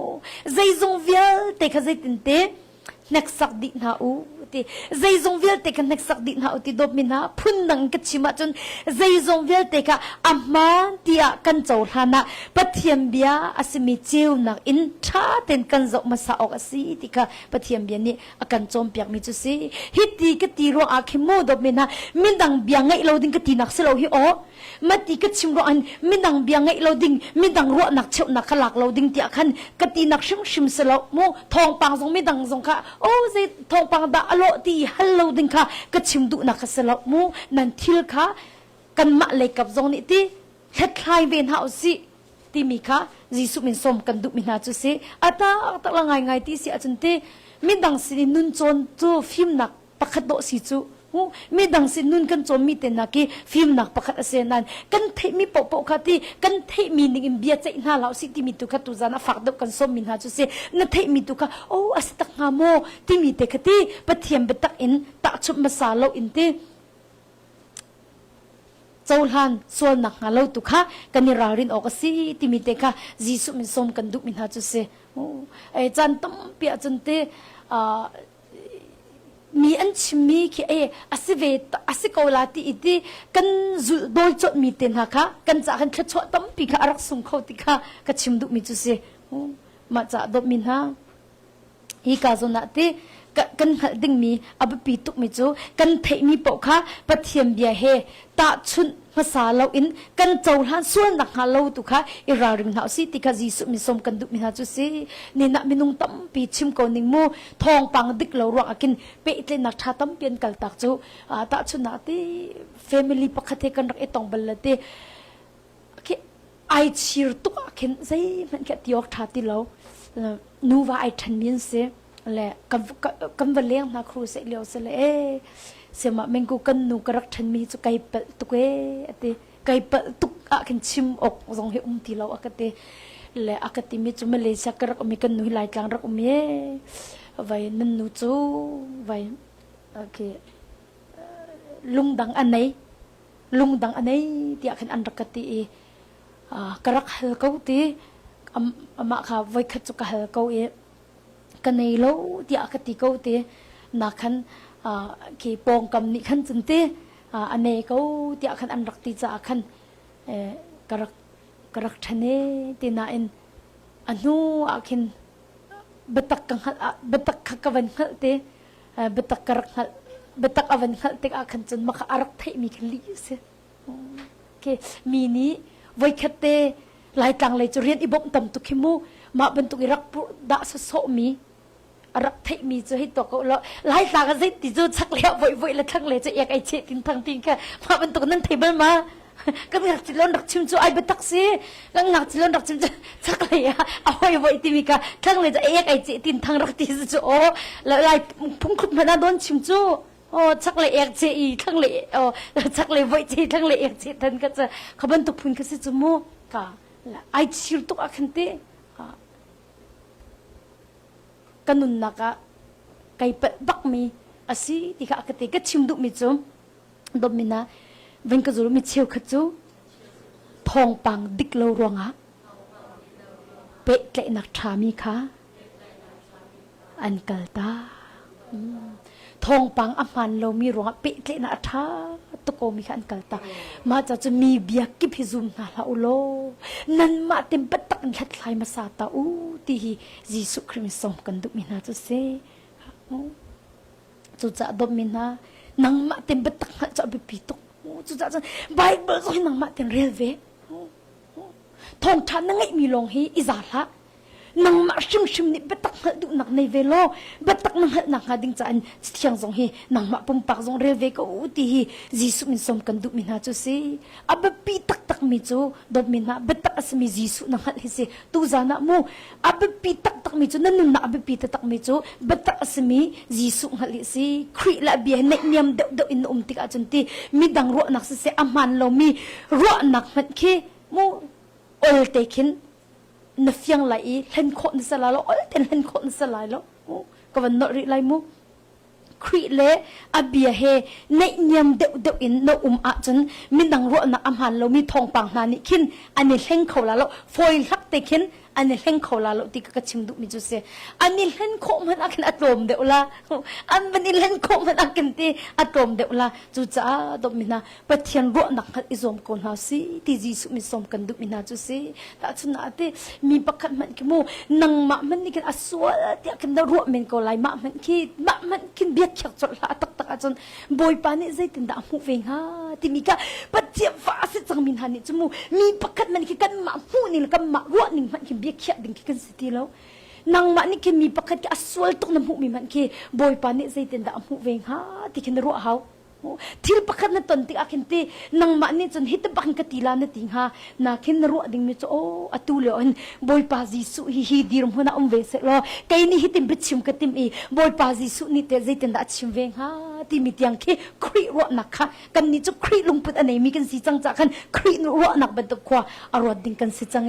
ใจจงเวลเตค่ะใจตินตีนักสักดินาอูตีใจจงเวลเตค่ะนักสักดินาอูตีดบมินาพุนดังกัชิมาจนใจจงเวลเตค่ะอัมพานที่อักกันเจ้าหันปะเทียมเบียอสมีเจียวนักอินท่าถึงกันเจ้ามาสาออกอสีที่ค่ะปะเทียมเบียนี่อากันจอมเปียกมิจุสีฮิตตีกตีรัวอาคิโมดบมินามิดังเบียงไงเราดิ้งกตีนักเสลาฮิโอมาตีกชิมรัวอันมิดังเบียงไงเราดิ้งมิดังรัวนักเชี่ยวนักขลักเราดิ้งที่อาคันกตีนักชิมเสลาโมทองปังทรงมิดังทรงค่ะโอ้สิทองปังดาอโลตีฮัลโลดิ้งค่ะกชิมดุนักเสลาโมนันทิลค่ะกันมาเลยกับทรงนี้ที่เฮ็ดคลายเวนหาสิที่มีค่ะจีสุมินสมกันดุมินาจุสิอาตาละไงที่สิอาจารย์ที่มิดังสินุนจนจูฟิล์มนักปักขัดโดสิจูมิดังสินุนกันจนมีแต่นักฟิล์มนักปักขัดเสนันกันเทมีปกขัดที่กันเทมีนิ่งเบียใจน่าเราสิที่มีตุขัดตุจานะฝากดกันสมมินาจุสินั่นเทมีตุขัดโอ้อาศัยงามโมที่มีแต่ขัดที่ปะเทียมเบตักอินตักชุบมาสาโลอินที่เจ้าหันส่วนนักงาเราตุค่ะกันนี่รารินออกสิที่มีเตค่ะจีสุมินสมกันดุมินาจุเสไอจันตั้มเปียจันเตมีอันชิมีขี้อาศัยเวทอาศัยกอลาตีอิติกันจุดโดยจดมีเต็นหะค่ะกันจากกันแค่ชดตั้มปีค่ะรักสงเขาติค่ะกันชิมดุมิจุเสมาจากดมินฮะฮีกาโซนาเตกันหัดดึงมีอับปีตุกมิจูกันเทมีปกค่ะปะเทียมเบียเฮตาชุนภาษาเราอินกันเจ้าหันส่วนนักหาเราตุค่ะอิราริงหาสิติกาจีสุมิสมกันดุมิหาจุสินี่นักมินุงตั้มปีชิมกอนิงมูทองปังดิกเรารักกินเปอิตเลนักชาตั้มเปลี่ยนกัลตักจูตาชุนนาติเฟมิลี่ปะคเทกันรักเอตองบัลลเตไอชีร์ตุกเข็นใจมันแค่ที่ออกท่าที่เรานูว่าไอทันมินเสแหละกันวันเลี้ยงนักครูเสียเลี้ยวเสียเลยเสียมาเมงกูกันนูกระรักทันมีจุไก่เปิดตุกติไก่เปิดตุกขันชิมอกทรงเหที่เราเตและติมีจุมาเลเซียกระรักมีกันนูหลายกลางรักมีไว้นั่นนูจูไว้ลุงดังอันไหนที่ขันอันรักติกระรักเฮลเขาตีมาค่ะไว้ขัดจุกเฮลเขากันในโลที่อากติเขาเตนักขันขี่ปองกำนิขันจนเตอันนี้เขาที่อาขันอันรักติจะอาขันกรักทันเนที่น่าอินอันนู้อาขันบัตักกังหัดบัตักขกวันหัดเตบัตักกรักหัดบัตักอวันหัดเตอาขันจนมาขอารักไทยมีกันลีเสมีนี้ไว้ขัดเตหลายต่างหลายจุเรียนอีบอมต่ำตุกิมูมาเป็นตุกิรักปุดาสโสมีรักไทยมีจะให้ตัวเขาแล้วหลายต่างกันสิติจูชักเลี้ยวไว้แล้วทั้งเลยจะเอกไอเชตินทั้งทิ้งแค่มาเป็นตุกนั่นเทเบิลมา ก็งักจิลอนดักชิมจูไอเบตักซีก็งักจิลอนดักชิมจูสักเลยเอาไว้ไว้ที่มีกะทั้งเลยจะเอกไอจิตินทางรักที่จูโอแล้วไอพุ่งขึ้นมาหน้าโดนชิมจูโอ้ชักเลยเอกเจอีทั้งเลยโอ้ชักเลยไว้เจทั้งเลยเอกเจทันก็จะขบันตุพุนก็สิจูโมกะไอชิลตุกอันเตกันนุนนักะไก่เป็ดบักมีอาศัยที่ข้าก็เตะก็ชิมดุมิจูดมินะเวงก็จูมิเชียวขจูทองปังดิกเลวรวงอ่ะเป็ดเกลนักชามีค่ะอันเกลตาทองปังอามันเรามีรวงเป็ดเกลนักชาตุโกมีค่ะอันเกลตามาจะมีเบียกิพิซุมนาลาอุโลนั่นมาเต็มเป็ดตักนัดลายมาซาตาอูที่ยิสุคริมิสมกันดุมินาจุเซจุจ่าดมินานังมาเต็มbetak nak cak bepitokจุจ่าจันbaik betul nang ma ten railway thong chan nangai mi long hi izala nang ma shim ni betak nak du nak nei velo betak nang hading chan thiang zong hi nang ma pum pak zong railway ko uti hi jisu min som kan du min ha chu si ab pi tak mi chu dot min na betak asmi jisu nang hat hi se tu zana mu ab pi tak mi chu nan na ab pi tak mi chu betak asmi jisu hali si khri la bi ne niam de in tik a chun ti mi dang ro nak se aman lo mi ro nak mat khi mu ol tekin na fiang laiเล่นโคตรสลายแล้วเล่นโคตรสลายแล้วก็วันนอริไลมุครีเลอเบียเฮในเนียมเดอินโนอาจนมิดังรัวนักอาหารเรามีทองปังนานิคินอันนี้เล่นเขาแล้วฟอยลักเตคินอันนี้เล่นเขาแล้วที่ก็ชิมดุมิจุเซอันนี้เล่นโคมันอากินอัตโมเดอละอันนี้เล่นโคมันอากินที่อัตโมเดอละจุจ้าดมินาปะเทียนรัวนักอิสมคนหาสิที่จีสุมิสมกันดุมินาจุเซแต่ชุนาที่มีประคันมันกิโมนังมะมันนี่กันอสวะที่กันดรัวมันก็ไล่มะมันคิดเบียดขัดจดละตักจนบอยปานี่ใจตินดามูเวงฮะที่มีกะปะเทียฟ้าสิจังมินฮันนี่จมูมีประคันมันกันมะมูนี่แล้วกันมะรัวนี่มันกินเบียดขัดดิ่งกันสิทีแล้วนางมะนี่คิดมีประคันกันอสวะตกน้ำมูมีมันคิดบอยปานี่ใจตินดามูเวงฮะที่กันรัวเขาทิลปักนันตนติอาคินตีนังมันนี่จนฮิตปักกันตีลานติงฮะนักขินรัวดิ่งมิโออตุเลอนบอยปาจิสุฮิดีรมหัวน่าเวสเลอไกนี่ฮิติมบิชิมกติมอีบอยปาจิสุนี่เตจิตันดาชิมเวงฮะที่มีเตียงคีครีรัวนักค่ะกันนี่จะครีลุงพุดอันไหนมีกันสิจังจักกันครีรัวนักบันตุกว่าอารวดิ่งกันสิจัง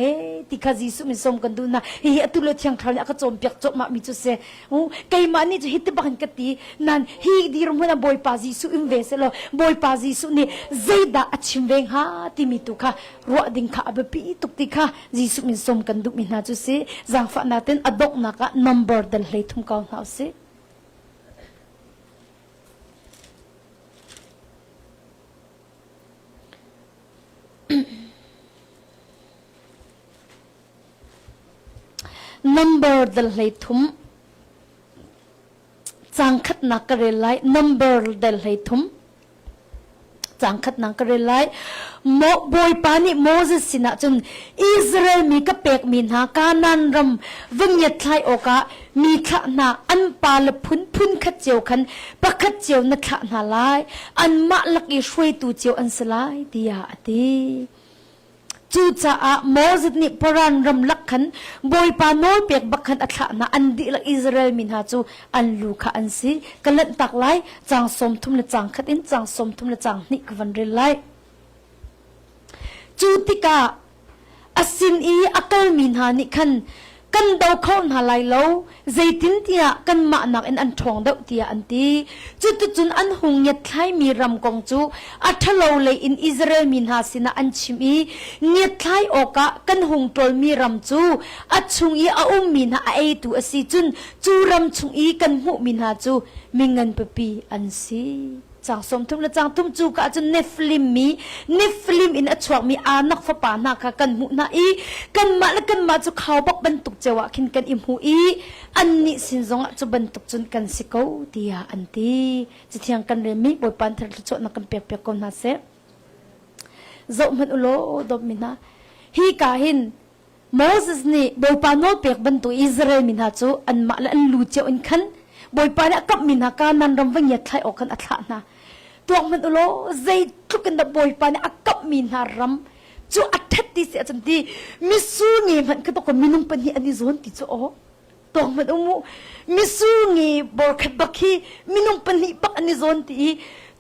ที่ข้าจิสุมิสมกันดูนะฮิอตุเลเทียงทานี่ก็จอมเปียกจอมมามิจุเสไกมันนี่จะฮิตปักกันกตินั่นฮิดีรมหัวน่าบอยปาจิสุอิมเวสเลอบอยปาจิสุนี่เจดาอัชิมเวงฮะที่มีตุค่ะรัวดิ่งค่ะแบบปีตุกติค่ะจิสุมิสมกันดูมินาจุเสจังฝันนาเต้นอดอกนักะ number เดินเลยทุ่มกองเท้าเสnumber เดินเลยทุ่มจังขัดนักเรลัย number เดินเลยทุ่มจังขัดนักเรลัยโมบอยปานิโมเสสสินะจนอิสราเอลมีกระเปกมีนาการนันรำวิ่งยัดไทยโอกะมีขะนาอันปาลพุนขัดเจียวคันปะขัดเจียวนักขะนาลายอันมะลักอีช่วยตูเจียวอันสลายดียาดีจูจ่าโมเสสนี่ปรันรำลักขันบอยปาโนเปียกบักขันอัฐานาอันดีลักอิสราเอลมินหาจูอันลูกอันซีกันเล่นตักไลจางสมทุมละจางขัดอินจางสมทุมละจางนี่กวันเรไลจูติกาอสินอีอักลมินหานิคันกันดาวเข้าหาไลโลใจตินเตียกันมาหนักอันทองดาวเตียอันตีจุดจุนอันหงยัดไทยมีรำกงจูอัทโลเลยอินอิสราเอลมินหาสินะอันชิมีเนียดไทยโอกะกันหงตรลมีรำจูอัดชุงอีอามินหาไอตูอสิจุนจูรำชุงอีกันหูมินหาจูมีเงินปปีอันซีจางสมทุมและจางทุมจูกะจนเนฟลิมอินอชวกมีอานักฟปานาคะกันมุนาอีกันมาและกันมาจูเขาบักบรรทุกเจวะขินกันอิมหูอีอันนี้สินจงจูบรรทุกจนกันสิเขาตียาอันตีจะเทียงกันเรมิบอยปันทะลุจนักกันเปียกๆคนนาเซโจมันอุโลดมินาฮีกาหินโมเสสนี่บอยปานโนเปียกบรรทุกอิสราเอลมินาจูอันมาและอันลูเจอินขันบอยปานกับมินาการนันรำวิ่งยัดไทยออกกันอัฐานาตัวมันอุโลใจ ทุกันดับบอยปานี่อากับมีนารำจูอัดทัดตีเสียจันทีมิสูงีมันก็ต้องคนมินุ่งปนีอันนี้โซนติจูโอตองมันอุโมมิสูงีบอร์คัดบักฮีมินุ่งปนีปักอันนี้โซนตี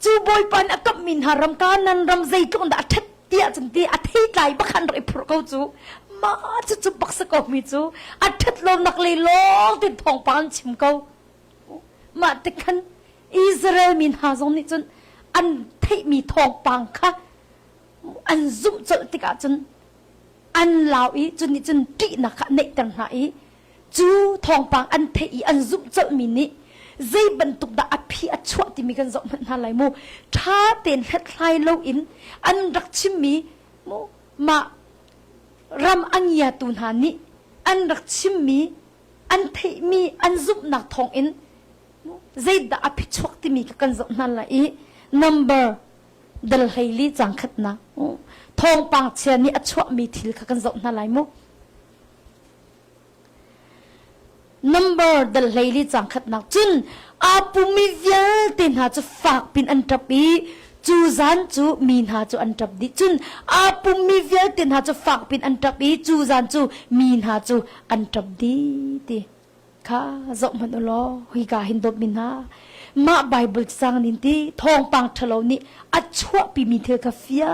จูบอยปานอากับมีนารำการนันรำใจทุกันดับอัดทัดตีจันทีอัดให้ไกลบักขันไรพวกเขาจูมาจูบักสกอมิจูอัดทัดลมนักเลยลงติดทองปานชิมเขามาติกันอิสราเอลมีนหาจงนี่จนอันที่มีทองปังค่ะอันซุ่มจนติกาจนอันลาวอีจนนี่จนตีนักในต่างหากอีจูทองปังอันที่อันซุ่มจนมีนี่ใจบรรทุกดาอภิอัชวติมีกันจบมันอะไรมูท้าเต้นเฮ็ดไล่โลอินอันรักชิมีมูมารำอันยาตุนหานี่อันรักชิมีอันที่มีอันซุ่มนักทองอินใจดาอภิชวติมีกันจบนั่นแหละอี number ดลไฮลีจังขัดนะทองปังเชียนี่อัชวมีทิลกันจบนั่นแหละมู number ดลไฮลีจังขัดนะจุนอาปุมิเวียตินหาจะฝากเป็นอันตรบีจูซันจูมีนหาจูอันตรบีจุนอาปุมิเวียตินหาจะฝากเป็นอันตรบีจูซันจูมีนหาจูอันตรบีตีค่ะจบมันล้อหุยกาหินดบมินหามาไบเบิลสังนินตีทองปังทะเลนี่อัชวปีมีเธอคาเฟีย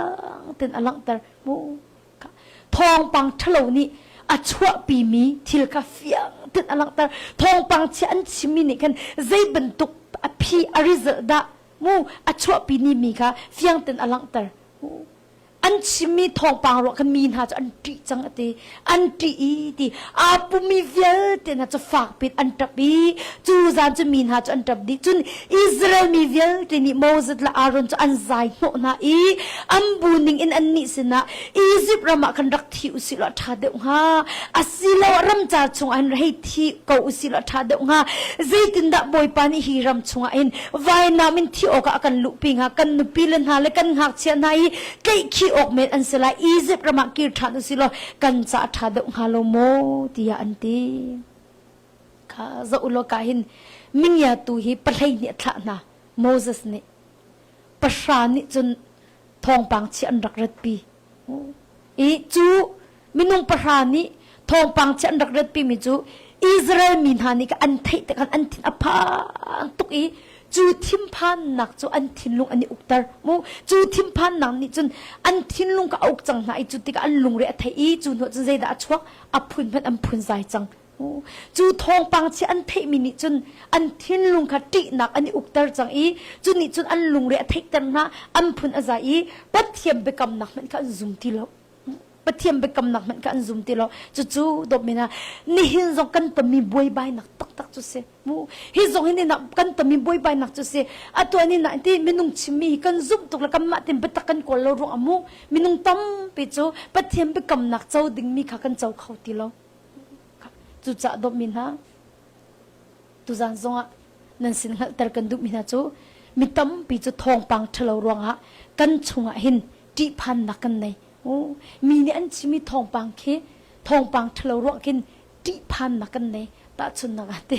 งเต็นอลังตรมูทองปังทะเลนี่อัชวปีมีทิลคาเฟียงเต็นอลังตรทองปังเชอันชิมินิกันใจบรรทุกอภิอริซดามูอัชวปีนี้มีค่ะเฟียงเต็นอลังตรอันชิมีทองปังรอกันมีนหาจะอันตีจังอติอันตีตีอาปุมีเวลเตนะจะฝากเป็นอันตรบีจูซานจะมีนหาจะอันตรบีจุนอิสราเอลมีเวลเตนี่โมเสสและอารอนจะอันใจโนนาอีอันบูนิงอินอันนี้สินะอียิปต์รามากันรักที่อุสิลทัดเดงฮาอาศิลารำจ่าชงอันให้ที่เกาอุสิลทัดเดงฮาใจตินดาบอยปานิฮิรำชงอันไว้นามินที่ออกกันลุปิงฮากันนุปิเลนฮาเลกันหักเชียนไฮเกยขี้ออกเมนอันสลายอียิปต์รามากิรทันอุสิลกันจ่าทัดเดงฮาโลโมตียอันตีข้าจะอุโลกาหินมินยาตูฮีปะไลเนี่ยท่านะโมเสสเนี่ยประชานี่จนทองปังเชียนรักรัดปีอีจูมินุงประชานี่ทองปังเชียนรักรัดปีมิจูอิสราเอลมินหานี่ก็อันไทยแต่กันอันทินอภาตุกอีจูทิมพันนักจูอันทินลุงอันนี้อุกตาร์มูจูทิมพันนักนี่จนอันทินลุงก็อุกจังนะไอจูติกอันลุงเรียไทยจูโนจนใจด่าชวกอพุนพันอันพุนใจจังจูทองปังเชอันเทมินิจนอันทินลุงขัดตีนักอันนี้อุกตาร์จังอีจุนนี่จนอันลุงเรียเทกันนะอันพุนอาศัยปัดเทียมไปกำนักมันก็ซุ่มทีแล้วปัดเทียมไปกำนักมันก็ซุ่มทีแล้วจู่ๆดอกมินะนี่หินจงกันตมีบวยใบนักตักจุเสมูหินจงหินนี่นักกันตมีบวยใบนักจุเสอัตัวนี้นักที่มินุงชิมีกันซุ่มตุกละกันมาเต็มไปตักกันกอลเรารงอามูมินุงตั้มไปจู่ปัดเทียมไปกำนักเจ้าดิ่งมีขากันเจ้าเขาทีแล้วจูจ่าดมินฮะตูจันซงะนั่นสินะแต่กันดูมินะจูมิตั้มปีจูทองปังทะเลรวงฮะกันชงหินจีพันนักกันในโอ้มีเนี่ยอันชิมีทองปังเคทองปังทะเลรวงกินจีพันนักกันในตาชุนนักเต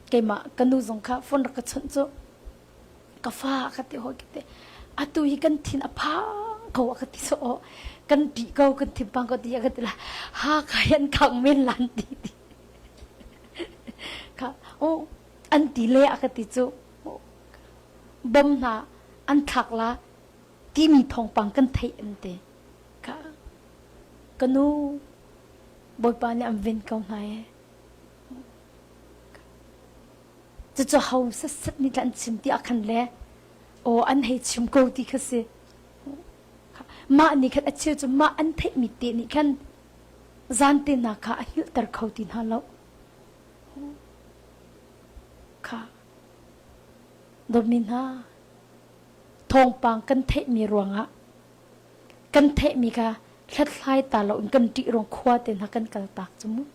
เกมากันดูซงค่ะฝนรักชนจูกาฟ้าคัติหอยกิเตอะตุยกันทินอภาเขาว่าคัติโซกันตีเขากันทิปังก็ตีกันละหาขยันขังเม่นลันตีค่ะโอ้อันตีเละกันติจูบ่มนาอันถักละที่มีทองปังกันไทยอันเตค่ะกันนูบอยปานเนี่ยอันเวนเขาไหนจะเฮาสัดนี่อันชิมที่อาคันเละโอ้อันให้ชิมกูที่เขาเสียมาอันนี้คันอัจฉริยะมาอันเทมิเตนี่คันจันเตนักค่ะอันยุตรเขาตินฮาโลค่ะดมินฮาทองปังกันเทมีรวงอะกันเทมีค่ะลัดไล่ตาเรากันติรวงขวาเตนักกันกระตักจมูก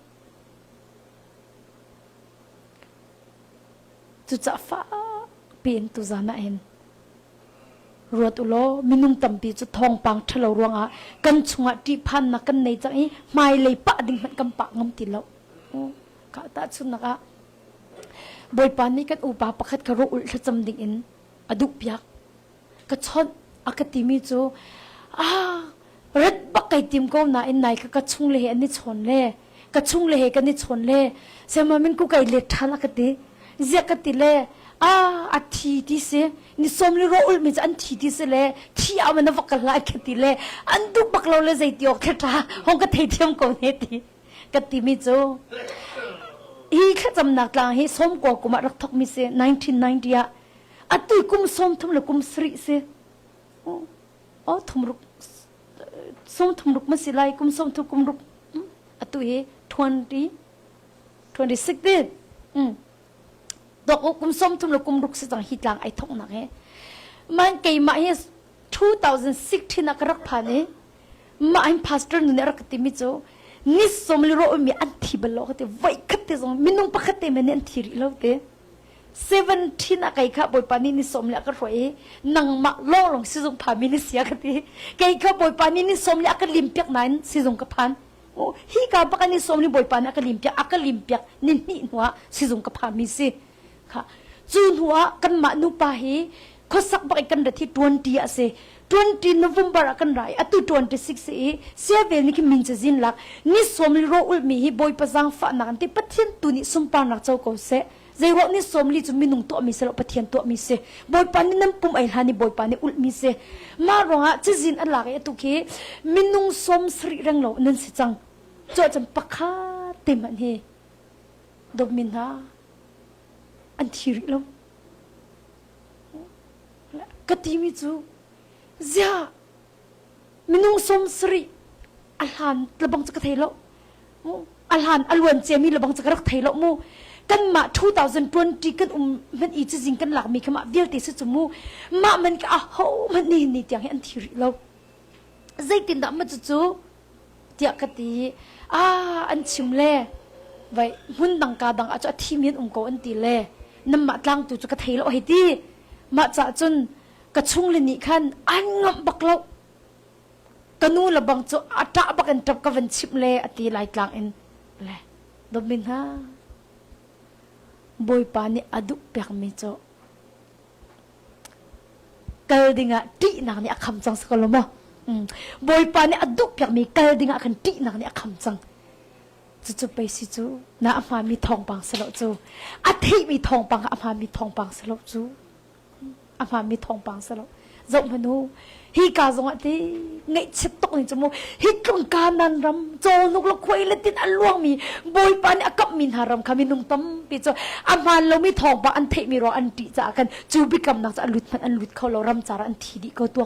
จุดจะฟ้าเปลี่ยนตุจานะเห็นรวดอุโลมินุงตัมปีจะทองปังทะเลรวงอ่ะกันชงอ่ะที่พันนักกันในจังอีไม่เลยปะดิ่งมันกำปะงำติแล้วข้าตาชุนนักอ่ะบอยปานนี้กันอุปาปะคัดกระโรอุลจำดิ่งอินอดุปยักกระชอน กติมีจูรัดบักไก่ติมก็น่าอินไหนก็กระชุ่งเลยอันนี้ชนเลยกระชุ่งเลยกันนี่ชนเลยเสมามินกูไก่เล็ดทันกติเสียกติเลยอัฐิที่เสนี่สมลิโรอุลมิจอันทีที่เสเลยที่เอามันวักกันไล่กติเลยอันดูบักเราเลยใจเดียวแค่ท่าห้องก็เทียมกูเนี่ยตีกติมีจูฮีแค่จำหนักลางฮีสมกว่ากูมารักทอกมิเส1990อะตุยกุมสมทุ่มเลยกุมสรีเสทุ่มรุกสมทุ่มรุกมันสิไลกุมสมทุ่มกุมรุกอะตุย26เดือนดอกกุมสมทุ่มเลยกุมรุกสิจังฮิตลางไอทอกหนักเฮมันเกี่ยมาเฮ2016นักรักผ่านเฮมาอินพาสเตอร์นุนรักติมิโจนิสมลิโรมีอันที่เบลล์เขาเตไว้ขัดเตจงมินุงปักขัดเตมันอันที่ริโลเต17นักไก่ข้าบอยปานินิสมลิอักรวยนังมาล่อลงซิจงพามินิเสียกันทีไก่ข้าบอยปานินิสมลิอักลิมเปียกนั้นซิจงกับพันฮีกาปักนิสมลิบอยปานิอักลิมเปียกนินนี่หัวซิจงกับพันมิสิค่ะจูนหัวกันมานุปาฮีเขาสักบักกันเดที่20อะเซ20 November akan rai atu 26 7 ni ki min chazin lak ni somli ro ul mi hi boy pazang fa na ante pathian tu ni sumpa nak chau ko se zai ro ni somli chu minung to mi se lo pathian to mi se boy pan ni nam pum ai hani boy pan ni ul mi se ma ronga chizin ala ga atu ki minung som sri rang lo nan si chang cho cham pakha te man he do min ha an thiri lo katimi chu zia minung som sri alhan labang chaka thailo alhan alwan chemi labang chaka rak thailo mu kan ma 2020 kan man I chi jing kan lak mi khama vial te se chumu ma man ka ho man ni tiang an thiri lo zaitin da ma chu tia kati an chimle vai hun dang ka dang a cha thimin ko an ti le nam ma tlang tu chu ka thailo he ti ma cha chunกระชุ่งเลยนี่ขันอันงับบักเรากนูละบังโจอัตราบักอันทับกับวันชิมเลยอตีไล่กลางเอ็นเลยดมินฮะบอยปานี่อดุเปียกมิโจเกลดิงะตีนักนี่อักคำจังสกลมะบอยปานี่อดุเปียกมีเกลดิงะคันตีนักนี่อักคำจังจู่ๆไปสิจูน้าอามามีทองปังสลบจูอาทิมีทองปังอามามีทองปังสลบจูอามามีทองปังสลบจงพนูฮีกาจงอติไงชิดตกนี่จมูกฮีกรงการนันรำโจนุกละควยละตินอันล่วงมีบอยปานอกับมินหารำคามินุงตั้มปีโจอามาเรามีทองปังอันเทมีรออันติจากันจูบิกำนักจะอันลุดมันอันลุดเขาเรารำจาระอันทีดีก็ตัว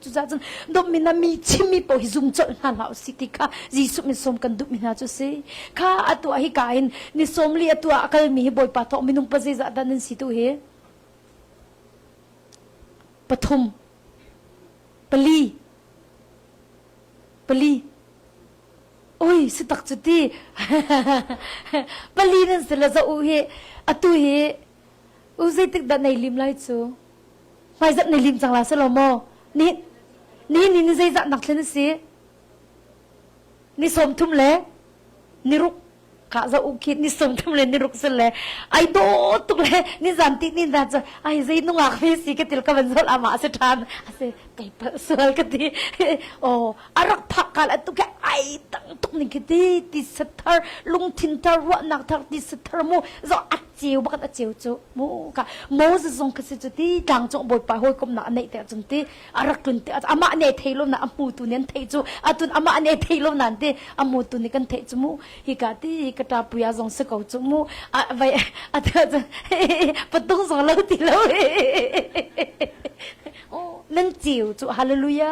จูจ้าจนดมินามีชิมีปอฮิซุมโจนันเหล่าสิติค่ะจีสุมิสมกันดุมินาจุเซค่ะอตัวฮีกาอินนิสมลีอตัวอักลมีบอยปาทอมินุงปะเจจาดันนิสิตุเฮปฐมปลีโอ้ยสิตักจุดที่ปลีนั่นสิละจะอุเฮอตุเฮอุเซติกดันในลิมไลจูไม่จัดในลิมจังละสลอมอนี่ใจจัดหนักเลยนะสินี่สมทุ่มเลยนี่รุกข้าจะอุคิดนี่สมทุ่มเลยนี่รุกสิเลยไอ้โดตุกเลยนี่จันตินี่จันจะไอ้ใจนุ่งอักเฟสิกติลกับวันศุกร์อามาสุดท้ายเสไก่เปิดสวยกติโอ้อารักผักกันตุกไอ้ตั้งตุกนี่กติติสตาร์ลุงทินตาร์วันักทักติสตาร์มูจะอัดเจียวบักอัดเจียวจูมูกะมูจะส่งกสิจุดที่ดังจงบอยไปหอยกบหน้าในแต่จุดที่อารักตุนที่อามาเนี่ยเทลมนะอามูตุเนี่ยเทจูอาตุนอามาเนี่ยเทลมนั่นที่อามูตุนี่กันเทจูมูฮิกาที่กระตาปุยาจงสกาวจูมูไปอาเธอจะปะตุ้งสองเล่าตีเล่าโอ้นั่นจิ๋วจูฮาเลลูยา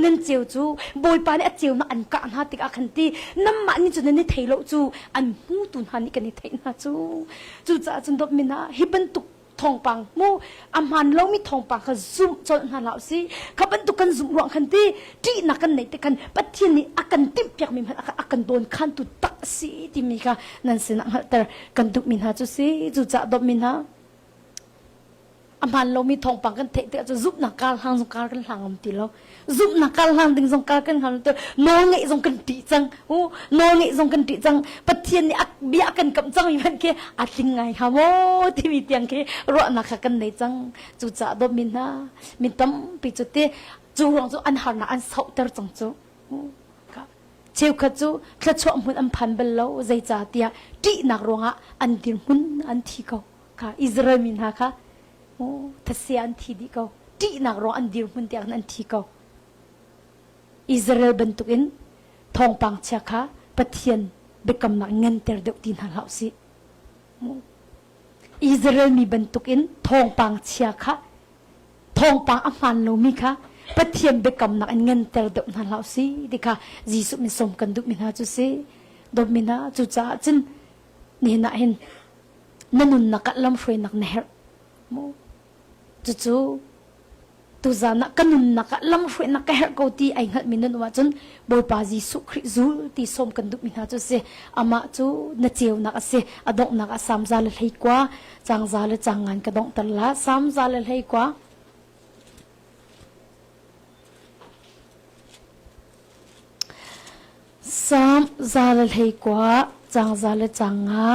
นั่นจิ๋วจูบอยปานี่จิ๋วน่ะอันกะหาติกะคันตีน้ำมันนี่จุดนี้เทโลจูอันมูตุนหันนี่กันนี่เทน่ะจูจ้าจนดอกมินะฮิบันตุกทองปังมูอามันเรามีทองปังเขาซุ่มจนหันเหล่าสิเขาบันตุกันซุ่มรวงคันตีที่นักกันไหนแต่กันปัจจุบันนี้อากันติมเปียกมีมันอากันโดนขันตุตักสิที่มีค่ะนั่นสินะแต่กันตุกมินะจูสิจูจ้าดอกมินะอ aman lo mi thong pang kan the te cho giúp na kal hang song kal kan hang am ti lo giúp na kal hang ding song kal kan hang to no ngai song kan ti chang no ngai song kan ti chang pathian ni ak bia kan kam chang mi man ke atling ngai ha mo ti mi tiang ke ro na kha kan nei chang chu cha do min na min tam pi chu te chu rong chu an har na an sau ter chang chu ka cheu kha chu thla chu mun am phan bel lo zai cha tia ti nak ronga an dir mun an thi ko ka Israel min ha ka thasian thi di ko ti nak ro an dir mun tiang an thi ko Israel bentukin thong pang cha kha pathian bekam na ngen ter deuh tin hal hau si Israel mi bentukin thong pang cha kha thong pang aman lo mi kha pathian bekam na ngen ter deuh hal hau si dikha jisu min som kan du min ha chu se do min ha chu cha chin ni na hin nanun nakat lam froi nak neher mo chu tu zana kanun nakat lam froi nak her ko ti ai ngat minun wa chun boy pa jisu khri zu ti som kan du min ha chu se ama chu na cheu nak ase adok nak asam zal lei kwa chang zal changan ka dong tal la sam zal lei kwa sam zal lei kwa chang zal changa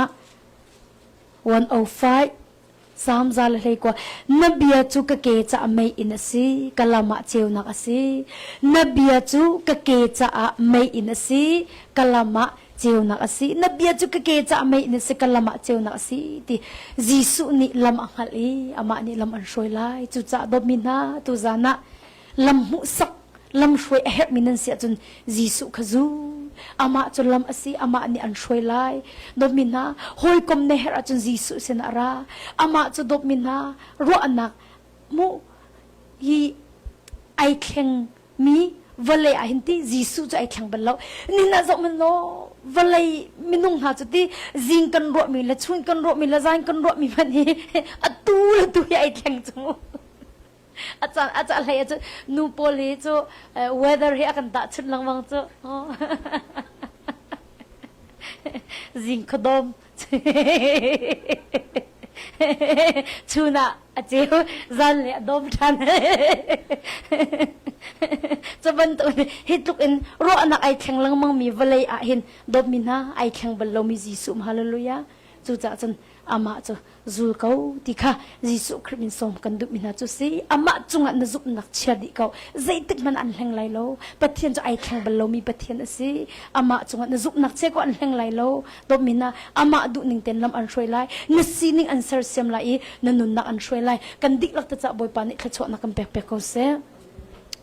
105 sam zal lei kwa nabia chu ka ke cha mai in asi kalama cheu nak asi nabia chu ka ke cha mai in asi kalama cheu nak asi nabia chu ka ke cha mai in asi kalama cheu nak asi ti jisu ni lam angal e ama ni lam an shoi lai chu cha do mina tu zana lam mu sak lam shoi a her minan sia chun jisu khazu ama chulam asi ama ni an shoi lai dot mina hoi kom ne her achun jisu sen ara ama chu dot mina ro anak mu hi ai kheng mi vale a hinti jisu chu ai khang balo ni na zo man lo vale minung ha chu ti jing kan ro mi la chun kan ro mi la zain kan ro mi man hi atu tu ai khang chu acha lai chu nu poli chu weather hi akan ta chun lang wang chu jing khodom chuna acheu zan le dom than chaban to hituk in ro ana ai khang lang mang mi valai a hin dom min ha ai khang bal mi jisu hallelujah chu cha chan ama chu zul ko tikha jisu khrimin som kan du min ha chu si ama chunga na zup nak chadi ko zaitik man an heng lai lo pathian chu ai khang bal mi pathian asi ama chunga na zup nak che ko an heng lai lo dom min na ama du ning ten lam an shroi lai na sining an sar sem lai na nun nak an shroi lai kan dik lak ta cha boy pa ni thachwa na kan pek pek ko se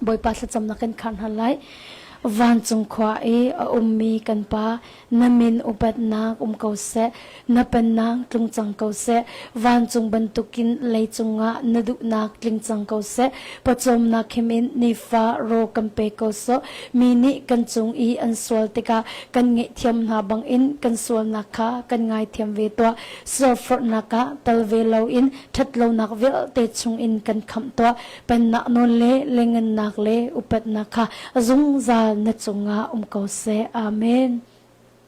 boy pa thacham na kan khan halai van chung khwa e ummi kan pa namin upat na kau se napan nang tung chang kau se van chung bantukin lei chunga nadu nak tling chang kau se pachom na khimin ni fa ro kampe kau so mini kan chung I an swal tika kan nge thiam na bang in kan swal na kha kan ngai thiam ve to so for na ka tal ve lo in that lo nak vel te chung in kan kham to pan na non le lengan nak le upat na kha azung za na chunga kau se amen